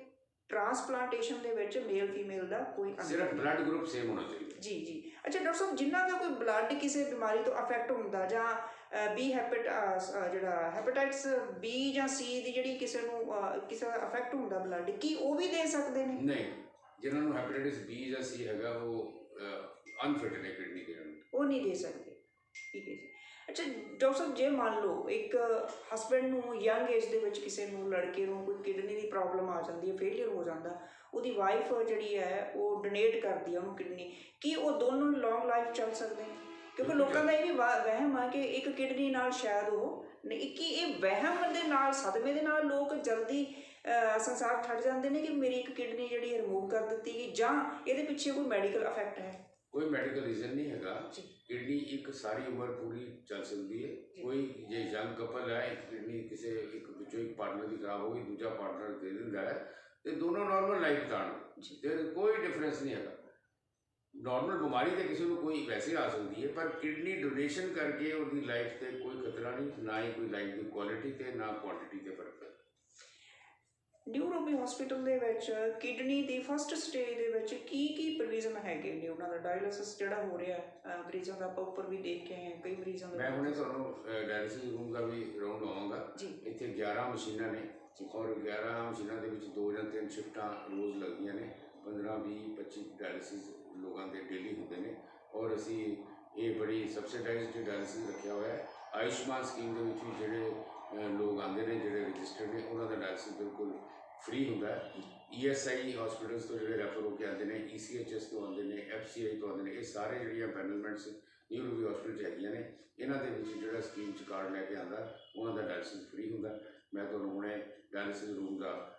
ਟ੍ਰਾਂਸਪਲਾਂਟੇਸ਼ਨ ਦੇ ਵਿੱਚ ਮੇਲ ਫੀਮੇਲ ਦਾ ਕੋਈ ਅੰਤਰ, ਸਿਰਫ ਬਲੱਡ ਗਰੁੱਪ ਸੇਮ ਹੋਣਾ ਚਾਹੀਦਾ। ਜੀ ਜੀ। ਅੱਛਾ ਡਾਕਟਰ ਸਾਹਿਬ, ਜਿਨ੍ਹਾਂ ਦਾ ਕੋਈ ਬਲੱਡ ਕਿਸੇ ਬਿਮਾਰੀ ਤੋਂ ਅਫੈਕਟ ਹੁੰਦਾ ਜਾਂ ਜਿਹੜਾ ਹੈਪੇਟਾਈਟਸ ਬੀ ਜਾਂ ਸੀ ਦੀ ਜਿਹੜੀ ਕਿਸੇ ਦਾ ਅਫੈਕਟ ਹੁੰਦਾ ਬਲੱਡ, ਕੀ ਉਹ ਵੀ ਦੇ ਸਕਦੇ ਨੇ? ਨਹੀਂ, ਜਿਨ੍ਹਾਂ ਨੂੰ ਹੈਪੇਟਾਈਟਸ ਬੀ ਜਾਂ ਸੀ ਹੈਗਾ ਉਹ ਅਨਫਿਟ ਨੇ ਕਿਡਨੀ ਦੇਣ, ਉਹ ਨਹੀਂ ਦੇ ਸਕਦੇ। ਠੀਕ ਹੈ ਜੀ। ਅੱਛਾ ਡਾਕਟਰ ਸਾਹਿਬ, ਜੇ ਮੰਨ ਲਓ ਇੱਕ ਹਸਬੈਂਡ ਨੂੰ ਯੰਗ ਏਜ ਦੇ ਵਿੱਚ ਕਿਸੇ ਨੂੰ ਲੜਕੇ ਨੂੰ ਕੋਈ ਕਿਡਨੀ ਦੀ ਪ੍ਰੋਬਲਮ ਆ ਜਾਂਦੀ ਹੈ, ਫੇਲੀਅਰ ਹੋ ਜਾਂਦਾ, ਉਹਦੀ ਵਾਈਫ ਜਿਹੜੀ ਹੈ ਉਹ ਡੋਨੇਟ ਕਰਦੀ ਹੈ ਉਹਨੂੰ ਕਿਡਨੀ, ਕੀ ਉਹ ਦੋਨੋਂ ਲੌਂਗ ਲਾਈਫ ਚੱਲ ਸਕਦੇ ਨੇ? ਕਿਉਂਕਿ ਲੋਕਾਂ ਦਾ ਇਹ ਵੀ ਵਹਿਮ ਆ ਕਿ ਇੱਕ ਕਿਡਨੀ ਨਾਲ ਸ਼ਾਇਦ ਉਹ ਨਹੀਂ, ਕਿ ਇਹ ਵਹਿਮ ਦੇ ਨਾਲ ਸਦਮੇ ਦੇ ਨਾਲ ਲੋਕ ਜਲਦੀ ਸੰਸਾਰ ਛੱਡ ਜਾਂਦੇ ਨੇ ਕਿ ਮੇਰੀ ਇੱਕ ਕਿਡਨੀ ਜਿਹੜੀ ਰਿਮੂਵ ਕਰ ਦਿੱਤੀ ਗਈ, ਜਾਂ ਇਹਦੇ ਪਿੱਛੇ ਕੋਈ ਮੈਡੀਕਲ ਇਫੈਕਟ ਹੈ? ਕੋਈ ਮੈਡੀਕਲ ਰੀਜ਼ਨ ਨਹੀਂ ਹੈਗਾ। ਕਿਡਨੀ ਇੱਕ ਸਾਰੀ ਉਮਰ ਪੂਰੀ ਚੱਲ ਸਕਦੀ ਹੈ। ਕੋਈ ਜੇ ਯੰਗ ਕਪਲ ਹੈ, ਇੱਕ ਕਿਡਨੀ ਕਿਸੇ ਇੱਕ ਵਿੱਚੋਂ ਇੱਕ ਪਾਰਟਨਰ ਦੀ ਖਰਾਬ ਹੋ ਗਈ, ਦੂਜਾ ਪਾਰਟਨਰ ਦੇ ਦਿੰਦਾ ਹੈ ਤੇ ਦੋਨੋਂ ਨਾਰਮਲ ਲਾਈਫ ਬਿਤਾਉਣ, ਤੇ ਕੋਈ ਡਿਫਰੈਂਸ ਨਹੀਂ ਹੈਗਾ। ਨॉर्मल ਬਿਮਾਰੀ ਤੇ ਕਿਸੇ ਨੂੰ ਕੋਈ ਵੈਸੇ ਆ ਸਕਦੀ ਹੈ, ਪਰ ਕਿਡਨੀ ਡੋਨੇਸ਼ਨ ਕਰਕੇ ਉਹਦੀ ਲਾਈਫ ਤੇ ਕੋਈ ਖਤਰਾ ਨਹੀਂ, ਨਾ ਹੀ ਕੋਈ ਲਾਈਫ ਦੀ ਕੁਆਲਿਟੀ ਤੇ ਨਾ ਕੁਆਂਟੀਟੀ ਤੇ ਫਰਕ ਹੈ। ਨਿਊ ਰੂਬੀ ਹਸਪੀਟਲ ਦੇ ਵਿੱਚ ਕਿਡਨੀ ਦੀ ਫਸਟ ਸਟੇਜ ਦੇ ਵਿੱਚ ਕੀ ਪ੍ਰੋਵੀਜ਼ਨ ਹੈਗੇ ਨੇ? ਉਹਨਾਂ ਦਾ ਡਾਇਲਿਸਿਸ ਜਿਹੜਾ ਹੋ ਰਿਹਾ ਮਰੀਜ਼ਾਂ ਦਾ, ਆਪਾਂ ਉੱਪਰ ਵੀ ਦੇਖ ਕੇ ਆਏ ਹਾਂ ਕਈ ਮਰੀਜ਼ਾਂ ਦਾ। ਮੈਂ ਹੁਣੇ ਤੁਹਾਨੂੰ ਡਾਇਲਿਸਿਸ ਰੂਮ ਦਾ ਵੀ ਰਾਉਂਡ ਆਵਾਂਗਾ। ਇੱਥੇ 11 ਮਸ਼ੀਨਾਂ ਨੇ ਔਰ 11 ਮਸ਼ੀਨਾਂ ਦੇ ਵਿੱਚ 2 ਜਾਂ 3 ਸ਼ਿਫਟਾਂ ਰੋਜ਼ ਲੱਗਦੀਆਂ ਨੇ। 15, 20, 25 ਡਾਇਲਿਸਿਸ ਲੋਕਾਂ ਦੇ ਡੇਲੀ ਹੁੰਦੇ ਨੇ ਔਰ ਅਸੀਂ ਇਹ ਬੜੀ ਸਬਸਿਡਾਈਜ਼ਡ ਡਾਇਲਿਸਿਸ ਰੱਖਿਆ ਹੋਇਆ ਹੈ। ਆਯੁਸ਼ਮਾਨ ਸਕੀਮ ਦੇ ਵਿੱਚ ਵੀ ਜਿਹੜੇ ਲੋਕ ਆਉਂਦੇ ਨੇ, ਜਿਹੜੇ ਰਜਿਸਟਰਡ ਨੇ, ਉਹਨਾਂ ਦਾ ਡਾਇਲਿਸਿਸ ਬਿਲਕੁਲ ਫ੍ਰੀ ਹੁੰਦਾ ਹੈ। ESI ਹਸਪੀਟਲਸ ਤੋਂ ਜਿਹੜੇ ਰੈਫਰ ਹੋ ਕੇ ਆਉਂਦੇ ਨੇ, ECHS ਤੋਂ ਆਉਂਦੇ ਨੇ, FCI ਤੋਂ ਆਉਂਦੇ ਨੇ, ਇਹ ਸਾਰੇ ਜਿਹੜੀਆਂ ਪੈਨਲਮੈਂਟਸ ਨਿਊ ਰੂਬੀ ਹਸਪੀਟਲ 'ਚ ਹੈਗੀਆਂ ਨੇ, ਇਹਨਾਂ ਦੇ ਵਿੱਚ ਜਿਹੜਾ ਸਕੀਮ 'ਚ ਕਾਰਡ ਲੈ ਕੇ ਆਉਂਦਾ ਉਹਨਾਂ ਦਾ ਡਾਇਲਿਸਿਸ ਫ੍ਰੀ ਹੁੰਦਾ। ਮੈਂ ਤੁਹਾਨੂੰ ਹੁਣੇ ਡਾਇਲਿਸਿਸ ਰੂਮ ਦਾ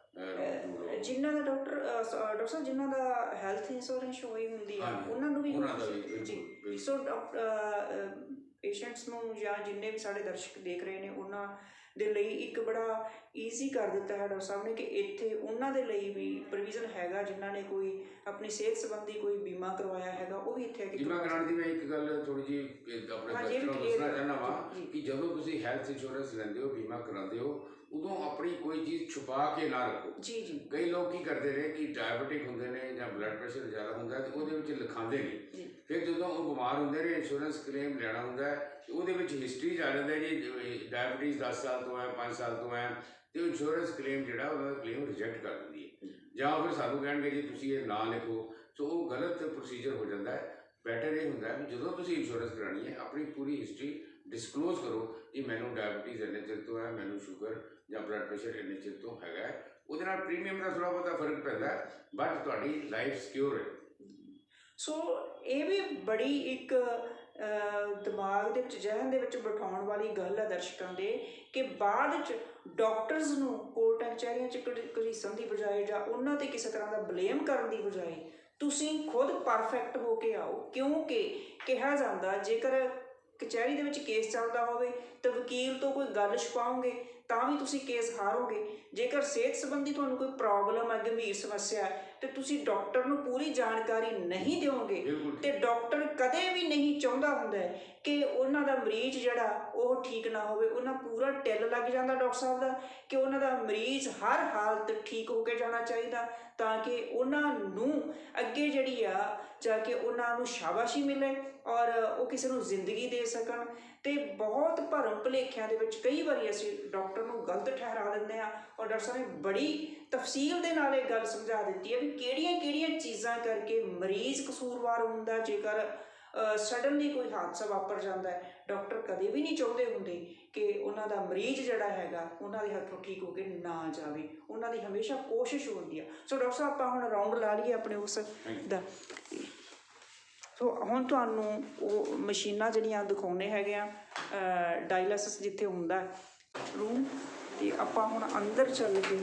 ਜਿਨ੍ਹਾਂ ਦਾ ਡਾਕਟਰ ਸਾਹਿਬ ਜਿਨ੍ਹਾਂ ਦਾ ਹੈਲਥ ਇੰਸ਼ੋਰੈਂਸ ਹੋਈ ਹੁੰਦੀ ਆ ਉਹਨਾਂ ਨੂੰ ਵੀ ਜੀ। ਸੋ ਪੇਸ਼ੈਂਟਸ ਨੂੰ ਜਾਂ ਜਿੰਨੇ ਵੀ ਸਾਡੇ ਦਰਸ਼ਕ ਦੇਖ ਰਹੇ ਨੇ ਉਹਨਾਂ ਦੇ ਲਈ ਇੱਕ ਬੜਾ ਈਜ਼ੀ ਕਰ ਦਿੱਤਾ ਹੈ ਡਾਕਟਰ ਸਾਹਿਬ ਨੇ ਕਿ ਇੱਥੇ ਉਹਨਾਂ ਦੇ ਲਈ ਵੀ ਪ੍ਰੋਵੀਜ਼ਨ ਹੈਗਾ, ਜਿਨ੍ਹਾਂ ਨੇ ਕੋਈ ਆਪਣੀ ਸਿਹਤ ਸੰਬੰਧੀ ਕੋਈ ਬੀਮਾ ਕਰਵਾਇਆ ਹੈਗਾ ਉਹ ਵੀ ਇੱਥੇ ਬੀਮਾ ਕਰਾਉਣ ਦੀ। ਮੈਂ ਇੱਕ ਗੱਲ ਥੋੜੀ ਜਿਹੀ ਆਪਣੇ ਦਰਸ਼ਕਾਂ ਨੂੰ ਦੱਸਣਾ ਚਾਹੁੰਦਾ ਵਾਂ ਕਿ ਜਦੋਂ ਤੁਸੀਂ ਹੈਲਥ ਇੰਸ਼ੋਰੈਂਸ ਲੈਂਦੇ ਹੋ, ਬੀਮਾ ਕਰਾਉਂਦੇ ਹੋ, ਉਦੋਂ ਆਪਣੀ ਕੋਈ ਚੀਜ਼ ਛੁਪਾ ਕੇ ਨਾ ਰੱਖੋ। ਜੀ ਜੀ। ਕਈ ਲੋਕ ਕੀ ਕਰਦੇ ਨੇ ਕਿ ਡਾਇਬਟਿਕ ਹੁੰਦੇ ਨੇ ਜਾਂ ਬਲੱਡ ਪ੍ਰੈਸ਼ਰ ਜ਼ਿਆਦਾ ਹੁੰਦਾ ਤੇ ਉਹਦੇ ਵਿੱਚ ਲਿਖਾਉਂਦੇ ਨੇ, ਫਿਰ ਜਦੋਂ ਉਹ ਬਿਮਾਰ ਹੁੰਦੇ ਨੇ ਇੰਸ਼ੋਰੈਂਸ ਕਲੇਮ ਲੈਣਾ ਹੁੰਦਾ ਤੇ ਉਹਦੇ ਵਿੱਚ ਹਿਸਟਰੀ ਜਾ ਜਾਂਦਾ ਜੀ ਡਾਇਬਟੀਜ਼ 10 ਸਾਲ ਤੋਂ ਹੈ, 5 ਸਾਲ ਤੋਂ ਹੈ, ਤੇ ਇੰਸ਼ੋਰੈਂਸ ਕਲੇਮ ਜਿਹੜਾ ਉਹਦਾ ਕਲੇਮ ਰਿਜੈਕਟ ਕਰ ਦਿੰਦੀ ਹੈ, ਜਾਂ ਫਿਰ ਸਾਨੂੰ ਕਹਿਣਗੇ ਜੀ ਤੁਸੀਂ ਇਹ ਨਾ ਲਿਖੋ। ਸੋ ਉਹ ਗਲਤ ਪ੍ਰੋਸੀਜਰ ਹੋ ਜਾਂਦਾ ਹੈ। ਬੈਟਰ ਇਹ ਹੁੰਦਾ ਹੈ ਜਦੋਂ ਤੁਸੀਂ ਇੰਸ਼ੋਰੈਂਸ ਕਰਾਉਣੀ ਹੈ ਆਪਣੀ ਪੂਰੀ ਹਿਸਟਰੀ ਡਿਸਕਲੋਜ਼ ਕਰੋ ਕਿ ਮੈਨੂੰ ਡਾਇਬਟੀਜ਼ ਇੰਨੇ ਚਿਰ ਤੋਂ ਹੈ, ਮੈਨੂੰ ਸ਼ੂਗਰ ਜਾਂ ਬਲੱਡ ਪ੍ਰੈਸ਼ਰ ਇੰਨੇ ਚਿਰ ਤੋਂ ਹੈਗਾ ਹੈ। ਉਹਦੇ ਨਾਲ ਪ੍ਰੀਮੀਅਮ ਦਾ ਥੋੜ੍ਹਾ ਬਹੁਤਾ ਫਰਕ ਪੈਂਦਾ, ਬਟ ਤੁਹਾਡੀ ਲਾਈਫ ਸਿਕਿਉਰ ਹੈ। ਸੋ ਇਹ ਵੀ ਬੜੀ ਇੱਕ ਦਿਮਾਗ ਦੇ ਵਿੱਚ, ਜ਼ਿਹਨ ਦੇ ਵਿੱਚ ਬਿਠਾਉਣ ਵਾਲੀ ਗੱਲ ਹੈ ਦਰਸ਼ਕਾਂ ਦੇ ਕਿ ਬਾਅਦ 'ਚ ਡਾਕਟਰਸ ਨੂੰ ਕੋਰਟਾਂ ਕਚਹਿਰੀਆਂ 'ਚ ਘੜੀਸਣ ਦੀ ਬਜਾਏ ਜਾਂ ਉਹਨਾਂ 'ਤੇ ਕਿਸੇ ਤਰ੍ਹਾਂ ਦਾ ਬਲੇਮ ਕਰਨ ਦੀ ਬਜਾਏ ਤੁਸੀਂ ਖੁਦ ਪਰਫੈਕਟ ਹੋ ਕੇ ਆਓ, ਕਿਉਂਕਿ ਕਿਹਾ ਜਾਂਦਾ ਜੇਕਰ ਕਚਹਿਰੀ ਦੇ ਵਿੱਚ ਕੇਸ ਚੱਲਦਾ ਹੋਵੇ ਤਾਂ ਵਕੀਲ ਤੋਂ ਕੋਈ ਗੱਲ ਛੁਪਾਓਗੇ ਤਾਂ ਵੀ ਤੁਸੀਂ ਕੇਸ ਹਾਰੋਗੇ। ਜੇਕਰ ਸਿਹਤ ਸੰਬੰਧੀ ਤੁਹਾਨੂੰ ਕੋਈ ਪ੍ਰੋਬਲਮ ਹੈ, ਗੰਭੀਰ ਸਮੱਸਿਆ ਹੈ, ਤੇ ਤੁਸੀਂ ਡਾਕਟਰ ਨੂੰ ਪੂਰੀ ਜਾਣਕਾਰੀ ਨਹੀਂ ਦਿਓਗੇ ਤੇ ਡਾਕਟਰ ਕਦੇ ਵੀ ਨਹੀਂ ਚਾਹੁੰਦਾ ਹੁੰਦਾ ਹੈ ਕਿ ਉਹਨਾਂ ਦਾ ਮਰੀਜ਼ ਜਿਹੜਾ ਉਹ ਠੀਕ ਨਾ ਹੋਵੇ। ਉਹਨਾਂ ਪੂਰਾ ਟਿੱਲ ਲੱਗ ਜਾਂਦਾ ਡਾਕਟਰ ਸਾਹਿਬ ਦਾ ਕਿ ਉਹਨਾਂ ਦਾ ਮਰੀਜ਼ ਹਰ ਹਾਲਤ ਠੀਕ ਹੋ ਕੇ ਜਾਣਾ ਚਾਹੀਦਾ, ਤਾਂ ਕਿ ਉਹਨਾਂ ਨੂੰ ਅੱਗੇ ਜਿਹੜੀ ਆ ਜਾ ਕੇ ਉਹਨਾਂ ਨੂੰ ਸ਼ਾਬਾਸ਼ੀ ਮਿਲੇ ਔਰ ਉਹ ਕਿਸੇ ਨੂੰ ਜ਼ਿੰਦਗੀ ਦੇ ਸਕਣ। ਅਤੇ ਬਹੁਤ ਭਰਮ ਭੁਲੇਖਿਆਂ ਦੇ ਵਿੱਚ ਕਈ ਵਾਰੀ ਅਸੀਂ ਡਾਕਟਰ ਨੂੰ ਗਲਤ ਠਹਿਰਾ ਦਿੰਦੇ ਹਾਂ, ਔਰ ਡਾਕਟਰ ਸਾਹਿਬ ਨੇ ਬੜੀ ਤਫਸੀਲ ਦੇ ਨਾਲ ਇਹ ਗੱਲ ਸਮਝਾ ਦਿੱਤੀ ਹੈ ਵੀ ਕਿਹੜੀਆਂ ਕਿਹੜੀਆਂ ਚੀਜ਼ਾਂ ਕਰਕੇ ਮਰੀਜ਼ ਕਸੂਰਵਾਰ ਹੁੰਦਾ। ਜੇਕਰ ਸਡਨਲੀ ਕੋਈ ਹਾਦਸਾ ਵਾਪਰ ਜਾਂਦਾ ਹੈ, ਡਾਕਟਰ ਕਦੇ ਵੀ ਨਹੀਂ ਚਾਹੁੰਦੇ ਹੁੰਦੇ ਕਿ ਉਹਨਾਂ ਦਾ ਮਰੀਜ਼ ਜਿਹੜਾ ਹੈਗਾ ਉਹਨਾਂ ਦੇ ਹੱਥੋਂ ਠੀਕ ਹੋ ਕੇ ਨਾ ਜਾਵੇ। ਉਹਨਾਂ ਦੀ ਹਮੇਸ਼ਾ ਕੋਸ਼ਿਸ਼ ਹੁੰਦੀ ਆ। ਸੋ ਡਾਕਟਰ ਸਾਹਿਬ ਆਪਾਂ ਹੁਣ ਰਾਊਂਡ ਲਾ ਲਈਏ ਆਪਣੇ ਉਸ ਦਾ। ਸੋ ਹੁਣ ਤੁਹਾਨੂੰ ਉਹ ਮਸ਼ੀਨਾਂ ਜਿਹੜੀਆਂ ਦਿਖਾਉਂਦੇ ਹੈਗੇ ਆ, ਡਾਇਲਾਸਿਸ ਜਿੱਥੇ ਹੁੰਦਾ ਰੂਮ, ਅਤੇ ਆਪਾਂ ਹੁਣ ਅੰਦਰ ਚੱਲ ਕੇ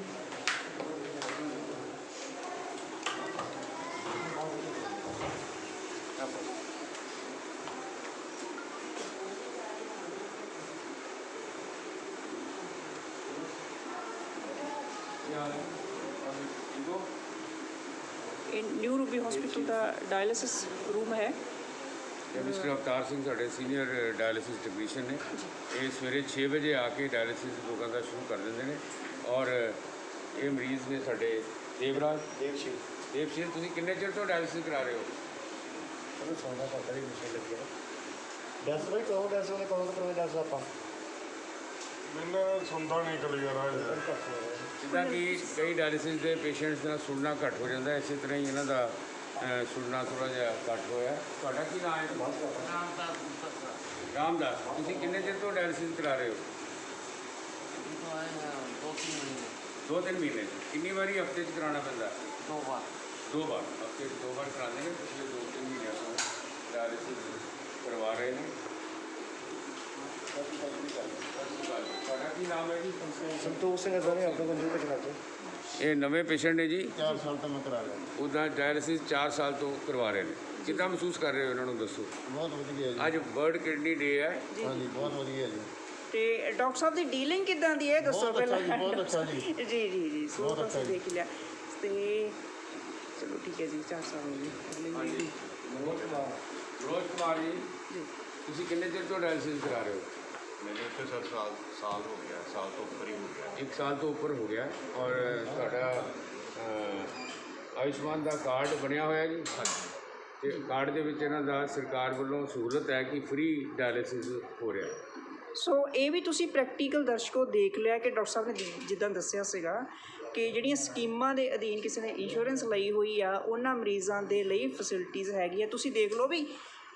ਇਹ ਨਿਊ ਰੂਬੀ ਹਸਪੀਟਲ ਦਾ ਡਾਇਲਿਸਿਸ ਰੂਮ ਹੈ। ਮਿਸਟਰ ਅਵਤਾਰ ਸਿੰਘ ਸਾਡੇ ਸੀਨੀਅਰ ਡਾਇਲਿਸਿਸ ਟੈਕਨੀਸ਼ੀਅਨ ਨੇ। ਇਹ ਸਵੇਰੇ 6 ਵਜੇ ਆ ਕੇ ਡਾਇਲਿਸਿਸ ਲੋਕਾਂ ਦਾ ਸ਼ੁਰੂ ਕਰ ਦਿੰਦੇ ਨੇ। ਔਰ ਇਹ ਮਰੀਜ਼ ਨੇ ਸਾਡੇ ਦੇਵਸ਼ੀਲ। ਤੁਸੀਂ ਕਿੰਨੇ ਚਿਰ ਤੋਂ ਡਾਇਲਿਸਿਸ ਕਰਾ ਰਹੇ ਹੋ? ਉਹਨੂੰ ਸੌਂਦਾ ਪਤਾ ਨਹੀਂ ਮਸ਼ੀਨ ਲੱਗੀ ਹੈ। ਡੈਸ ਬਾਈ ਕਹੋ ਡੈਸ ਵਾਲੇ ਕਹੋ ਤਾਂ ਡੈਸ ਆਪਾਂ ਮੈਨੂੰ ਸੁਣਦਾ ਨਹੀਂ ਕਲੀਅਰ ਆ। ਜਿੱਦਾਂ ਕਿ ਕਈ ਡਾਇਲਿਸਿਸ ਦੇ ਪੇਸ਼ੈਂਟਸ ਦਾ ਸੁਣਨਾ ਘੱਟ ਹੋ ਜਾਂਦਾ, ਇਸੇ ਤਰ੍ਹਾਂ ਹੀ ਇਹਨਾਂ ਦਾ ਸੁਣਨਾ ਥੋੜ੍ਹਾ ਜਿਹਾ ਘੱਟ ਹੋਇਆ। ਤੁਹਾਡਾ ਕੀ ਨਾਮ ਹੈ? ਰਾਮਦਾਸ। ਤੁਸੀਂ ਕਿੰਨੇ ਚਿਰ ਤੋਂ ਡਾਇਲਿਸਿਸ ਕਰਾ ਰਹੇ ਹੋ? 2-3 ਮਹੀਨੇ। ਕਿੰਨੀ ਵਾਰੀ ਹਫਤੇ 'ਚ ਕਰਾਉਣਾ ਪੈਂਦਾ? 2 ਬਾਰ। 2 ਬਾਰ ਹਫਤੇ 'ਚ 2 ਬਾਰ ਕਰਾਉਂਦੇ ਨੇ। ਪਿਛਲੇ 2-3 ਮਹੀਨਿਆਂ ਤੋਂ ਡਾਇਲਿਸਿਸ ਕਰਵਾ ਰਹੇ ਨੇ। ਤੁਹਾਡਾ ਕੀ ਨਾਮ ਹੈ ਜੀ? ਸੰਤੋਖ ਸਿੰਘ ਸਰ ਆਪਣੇ ਕੋਲ ਨਿਊ ਚਲਾ ਕੇ ਇਹ ਨਵੇਂ ਪੇਸ਼ੈਂਟ ਨੇ ਜੀ। 4 ਸਾਲ ਤੋਂ ਮੈਂ ਕਰਾ ਰਿਹਾ। ਉਹਦਾ ਡਾਇਲਿਸਿਸ 4 ਸਾਲ ਤੋਂ ਕਰਵਾ ਰਹੇ ਨੇ। ਕਿੱਦਾਂ ਮਹਿਸੂਸ ਕਰ ਰਹੇ ਹੋ ਇਹਨਾਂ ਨੂੰ ਦੱਸੋ? ਬਹੁਤ ਵਧੀਆ ਜੀ। ਅੱਜ ਵਰਲਡ ਕਿਡਨੀ ਡੇ ਹੈ। ਹਾਂਜੀ ਬਹੁਤ ਵਧੀਆ ਜੀ। ਅਤੇ ਡਾਕਟਰ ਸਾਹਿਬ ਦੀ ਡੀਲਿੰਗ ਕਿੱਦਾਂ ਦੀ ਹੈ ਦੱਸੋ ਪਹਿਲਾਂ। ਬਹੁਤ ਅੱਛਾ ਜੀ। ਜੀ ਸੋ ਤੁਸੀਂ ਦੇਖ ਲਿਆ। ਅਤੇ ਚਲੋ ਠੀਕ ਹੈ ਜੀ, 4 ਸਾਲ ਹੋ ਗਏ। ਹਾਂਜੀ ਮਨੋਜ ਕੁਮਾਰ ਜੀ, ਤੁਸੀਂ ਕਿੰਨੇ ਚਿਰ ਤੋਂ ਡਾਇਲਿਸਿਸ ਕਰਾ ਰਹੇ ਹੋ? ਮੈਨੂੰ ਇੱਥੇ ਸਰ ਸਾਲ ਹੋ ਗਿਆ, ਸਾਲ ਤੋਂ ਉੱਪਰ ਹੀ ਹੋ ਗਿਆ। 1 ਸਾਲ ਤੋਂ ਉੱਪਰ ਹੋ ਗਿਆ। ਔਰ ਤੁਹਾਡਾ ਆਯੁਸ਼ਮਾਨ ਦਾ ਕਾਰਡ ਬਣਿਆ ਹੋਇਆ ਜੀ। ਅਤੇ ਕਾਰਡ ਦੇ ਵਿੱਚ ਇਹਨਾਂ ਦਾ ਸਰਕਾਰ ਵੱਲੋਂ ਸਹੂਲਤ ਹੈ ਕਿ ਫ੍ਰੀ ਡਾਇਲਿਸਿਸ ਹੋ ਰਿਹਾ। ਸੋ ਇਹ ਵੀ ਤੁਸੀਂ ਪ੍ਰੈਕਟੀਕਲ ਦਰਸ਼ਕੋ ਦੇਖ ਲਿਆ ਕਿ ਡਾਕਟਰ ਸਾਹਿਬ ਨੇ ਜਿੱਦਾਂ ਦੱਸਿਆ ਸੀਗਾ ਕਿ ਜਿਹੜੀਆਂ ਸਕੀਮਾਂ ਦੇ ਅਧੀਨ ਕਿਸੇ ਨੇ ਇੰਸ਼ੋਰੈਂਸ ਲਈ ਹੋਈ ਆ, ਉਹਨਾਂ ਮਰੀਜ਼ਾਂ ਦੇ ਲਈ ਫੈਸਿਲਿਟੀਜ਼ ਹੈਗੀਆਂ। ਤੁਸੀਂ ਦੇਖ ਲਓ ਵੀ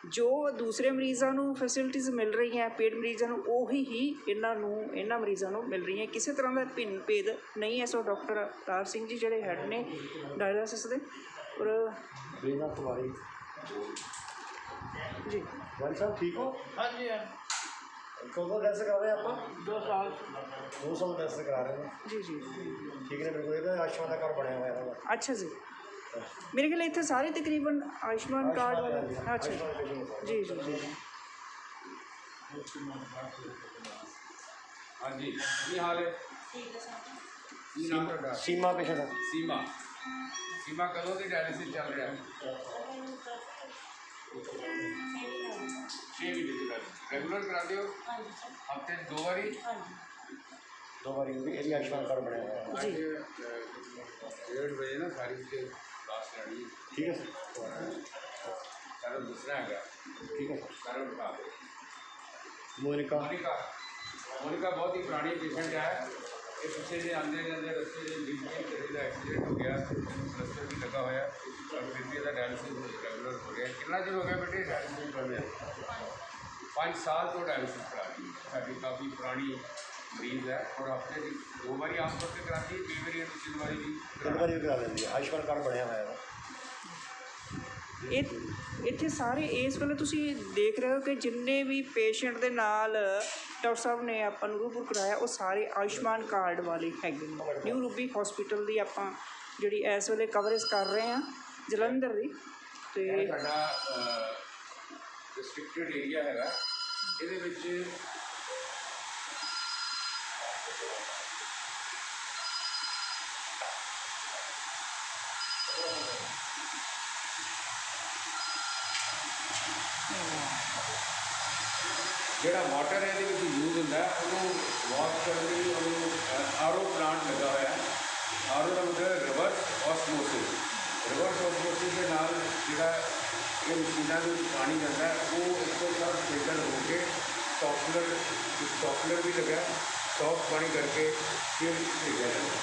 ਜੋ ਦੂਸਰੇ ਮਰੀਜ਼ਾਂ ਨੂੰ ਫੈਸਿਲਿਟੀਜ਼ ਮਿਲ ਰਹੀਆਂ ਪੇਡ ਮਰੀਜ਼ਾਂ ਨੂੰ, ਉਹੀ ਹੀ ਇਹਨਾਂ ਮਰੀਜ਼ਾਂ ਨੂੰ ਮਿਲ ਰਹੀਆਂ। ਕਿਸੇ ਤਰ੍ਹਾਂ ਦਾ ਭਿੰਨ ਭੇਦ ਨਹੀਂ ਹੈ। ਸੋ ਡਾਕਟਰ ਅਵਤਾਰ ਸਿੰਘ ਜੀ ਜਿਹੜੇ ਹੈਡ ਨੇ ਡਾਇਲਿਸਿਸ ਦੇ, ਔਰ ਬੀਨਾ ਕੁਮਾਰੀ ਜੀ ਗੱਲ ਸਾਹਿਬ ਠੀਕ ਹੋ? ਹਾਂਜੀ ਕਦੋਂ ਡੈਸ ਕਰਾ ਰਹੇ ਆਪਾਂ? 2 ਸਾਲ। 2 ਸਾਲ ਡੈਸ ਕਰਾ ਰਹੇ ਨੇ। ਜੀ ਠੀਕ ਨੇ ਬਿਲਕੁਲ। ਇਹਦਾ ਆਯੁਸ਼ਮਾਨ ਦਾ ਕਾਰਡ ਬਣਿਆ ਹੋਇਆ ਇਹਦਾ। ਅੱਛਾ ਜੀ। ਮੇਰੇ ਖਿਆਲ ਇੱਥੇ ਸਾਰੇ ਤਕਰੀਬਨ ਆਯੁਸ਼ਮਾਨ ਕਾਰਡ ਵਾਲੇ। ਅੱਛਾ ਜੀ। ਹਾਂਜੀ, ਕੀ ਹਾਲ ਹੈ? ਕੀ ਨਾਮ ਤੁਹਾਡਾ? ਸੀਮਾ ਪੇਸ਼ੈਂਟ। ਸੀਮਾ ਕਦੋਂ ਦੀ ਡਾਇਲਿਸਿਸ ਚੱਲ ਰਿਹਾ? 6 ਮਹੀਨੇ ਤੋਂ ਰੈਗੂਲਰ ਕਰਾਉਂਦੇ ਹੋ? ਹਫਤੇ 'ਚ 2 ਵਾਰੀ? 2 ਵਾਰੀ ਇਹਦੀ ਆਯੁਸ਼ਮਾਨ ਕਾਰਡ ਬਣਿਆ ਹੋਇਆ। ਜੀ 1:30 ਵਜੇ ਨਾ ਸਾਰੀ ਤੇ ਕਲਾਸ ਲੈਣੀ। ਠੀਕ ਹੈ ਸਰ। ਸਾਰਾ ਦੂਸਰਾ ਹੈਗਾ। ਠੀਕ ਹੈ ਸਾਰਾ ਬਤਾ ਦਿਓ। ਮੋਨਿਕਾ ਮੋਨਿਕਾ ਬਹੁਤ ਹੀ ਪੁਰਾਣੀ ਪੇਸ਼ੈਂਟ ਹੈ। ਇਹ ਪਿੱਛੇ ਜੇ ਆਉਂਦੇ ਜਾਂਦੇ ਰਸਤੇ ਦੇ ਵਿੱਚ ਦਾ ਐਕਸੀਡੈਂਟ ਹੋ ਗਿਆ, ਪਲਸਟਰ ਵੀ ਲੱਗਾ ਹੋਇਆ, ਔਰ ਫਿਰ ਵੀ ਇਹਦਾ ਡਾਇਲਿਸਿਸ ਰੈਗੂਲਰ ਹੋ ਰਿਹਾ। ਕਿੰਨਾ ਚਿਰ ਹੋ ਗਿਆ ਬੇਟੇ ਡਾਇਲਿਸਿਸ ਕਰ ਰਿਹਾ? 5 ਸਾਲ ਤੋਂ ਡਾਇਲਿਸਿਸ ਕਰਾ ਰਹੀ ਹੈ। ਸਾਡੀ ਕਾਫੀ ਪੁਰਾਣੀ ਮਰੀਜ਼ ਹੈ ਔਰ ਹਫਤੇ ਦੀ 2 ਵਾਰੀ ਆਮ ਤੌਰ 'ਤੇ ਕਰਾਉਂਦੀ ਹੈ, ਕਈ ਵਾਰੀ 3 ਵਾਰੀ ਵੀ। 3 ਵਾਰੀ ਵੀ ਕਰਾ ਲੈਂਦੀ ਹੈ। ਆਯੁਸ਼ਮਾਨ ਕਾਰਡ ਬਣਿਆ ਹੋਇਆ ਹੈ। ਇੱਥੇ ਸਾਰੇ ਇਸ ਵੇਲੇ ਤੁਸੀਂ ਦੇਖ ਰਹੇ ਹੋ ਕਿ ਜਿੰਨੇ ਵੀ ਪੇਸ਼ੈਂਟ ਦੇ ਨਾਲ ਡਾਕਟਰ ਸਾਹਿਬ ਨੇ ਆਪਾਂ ਨੂੰ ਰੂਬਰੂ ਕਰਾਇਆ, ਉਹ ਸਾਰੇ ਆਯੁਸ਼ਮਾਨ ਕਾਰਡ ਵਾਲੇ ਹੈਗੇ ਨੇ। ਨਿਊ ਰੂਬੀ ਹਸਪੀਟਲ ਦੀ ਆਪਾਂ ਜਿਹੜੀ ਇਸ ਵੇਲੇ ਕਵਰੇਜ ਕਰ ਰਹੇ ਹਾਂ ਜਲੰਧਰ ਦੀ। ਅਤੇ ਸਾਡਾ ਰਿਸਟ੍ਰਿਕਟਡ ਏਰੀਆ ਹੈਗਾ, ਇਹਦੇ ਵਿੱਚ ਜਿਹੜਾ ਵਾਟਰ ਇਹਦੇ ਵਿੱਚ ਯੂਜ਼ ਹੁੰਦਾ ਹੈ, ਉਹਨੂੰ ਵਾਸ਼ ਕਰਨ ਲਈ ਉਹਨੂੰ ਆਰਓ ਪਲਾਂਟ ਲੱਗਾ ਹੋਇਆ ਹੈ। ਆਰਓ ਦਾ ਮਤਲਬ ਰਿਵਰਸ ਓਸਮੋਸਿਸ। ਰਿਵਰਸ ਓਸਮੋਸਿਸ ਦੇ ਨਾਲ ਜਿਹੜਾ ਇਹ ਮਸ਼ੀਨਾਂ ਦੇ ਵਿੱਚ ਪਾਣੀ ਜਾਂਦਾ ਹੈ, ਉਹ ਇੱਕੋ ਸਾਰ ਫਿਲਟਰ ਹੋ ਕੇ ਸੌਫਟਨਰ ਵੀ ਲੱਗਾ, ਸੌਫਟ ਪਾਣੀ ਕਰਕੇ ਫਿਰ ਭੇਜਿਆ ਜਾਂਦਾ।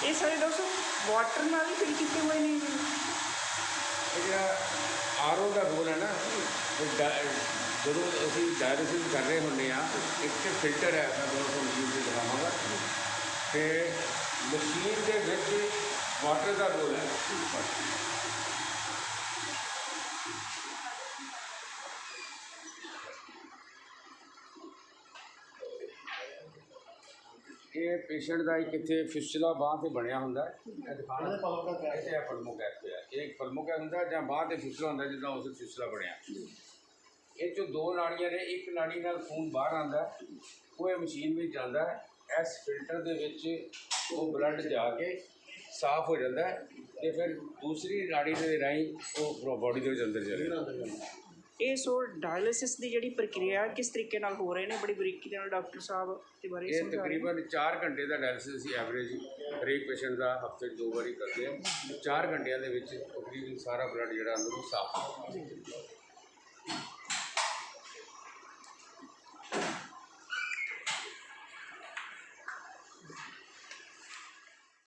ਇਹ ਸਾਰੇ ਡਾਕਟਰ ਵਾਟਰ ਨਾਲ ਹੀ ਫਿਲ ਕੀਤੇ ਹੋਏ ਨੇ? ਇਹ ਜਿਹੜਾ ਆਰਓ ਦਾ ਰੋਲ ਹੈ ਨਾ, ਜਦੋਂ ਅਸੀਂ ਡਾਇਲਿਸਿਸ ਕਰ ਰਹੇ ਹੁੰਦੇ ਹਾਂ, ਇੱਕ ਤੇ ਫਿਲਟਰ ਹੈ, ਮੈਂ ਤੁਹਾਨੂੰ ਮਸ਼ੀਨ 'ਤੇ ਦਿਖਾਵਾਂਗਾ, ਅਤੇ ਮਸ਼ੀਨ ਦੇ ਵਿੱਚ ਵਾਟਰ ਦਾ ਰੋਲ ਹੈ। ਇਹ ਪੇਸ਼ੈਂਟ ਦਾ ਇੱਕ ਇੱਥੇ ਫਿਸਚੁਲਾ ਬਾਂਹ 'ਤੇ ਬਣਿਆ ਹੁੰਦਾ ਹੈ। ਇਹ ਦਿਖਾਣਾ ਇੱਥੇ ਇਹ ਪਲਮੋਕੈਫ ਹੈ। ਇਹ ਇੱਕ ਪਲਮੋਕੈਫ ਹੁੰਦਾ ਜਾਂ ਬਾਂਹ 'ਤੇ ਫਿਸਚੁਲਾ ਹੁੰਦਾ, ਜਿੱਦਾਂ ਉਸ ਫਿਸਚੁਲਾ ਬਣਿਆ। ਇਹ 'ਚੋਂ ਦੋ ਨਾੜੀਆਂ ਨੇ, ਇੱਕ ਨਾੜੀ ਨਾਲ ਖੂਨ ਬਾਹਰ ਆਉਂਦਾ, ਉਹ ਇਹ ਮਸ਼ੀਨ ਵਿੱਚ ਜਾਂਦਾ ਹੈ। ਇਸ ਫਿਲਟਰ ਦੇ ਵਿੱਚ ਉਹ ਬਲੱਡ ਜਾ ਕੇ ਸਾਫ਼ ਹੋ ਜਾਂਦਾ ਹੈ, ਅਤੇ ਫਿਰ ਦੂਸਰੀ ਨਾੜੀ ਦੇ ਰਾਹੀਂ ਉਹ ਬੋਡੀ ਦੇ ਵਿੱਚ ਅੰਦਰ ਚਲੇ ਜਾਂਦਾ। ਇਹ ਸੋ ਡਾਇਲਿਸਿਸ ਦੀ ਜਿਹੜੀ ਪ੍ਰਕਿਰਿਆ ਕਿਸ ਤਰੀਕੇ ਨਾਲ ਹੋ ਰਹੇ ਨੇ, ਬੜੀ ਬਰੀਕੀ ਦੇ ਨਾਲ ਡਾਕਟਰ ਸਾਹਿਬ ਦੇ ਬਾਰੇ ਇਹ ਸਮਝਾ ਰਹੇ ਨੇ। ਤਕਰੀਬਨ 4 ਘੰਟੇ ਦਾ ਡਾਇਲਿਸਿਸ ਅਸੀਂ ਐਵਰੇਜ ਹਰੇਕ ਪੇਸ਼ੈਂਟ ਦਾ ਹਫ਼ਤੇ 'ਚ 2 ਵਾਰੀ ਕਰਦੇ ਹਾਂ। 4 ਘੰਟਿਆਂ ਦੇ ਵਿੱਚ ਤਕਰੀਬਨ ਸਾਰਾ ਬਲੱਡ ਜਿਹੜਾ ਅੰਦਰੋਂ ਸਾਫ਼ ਹੋ ਜਾਂਦਾ।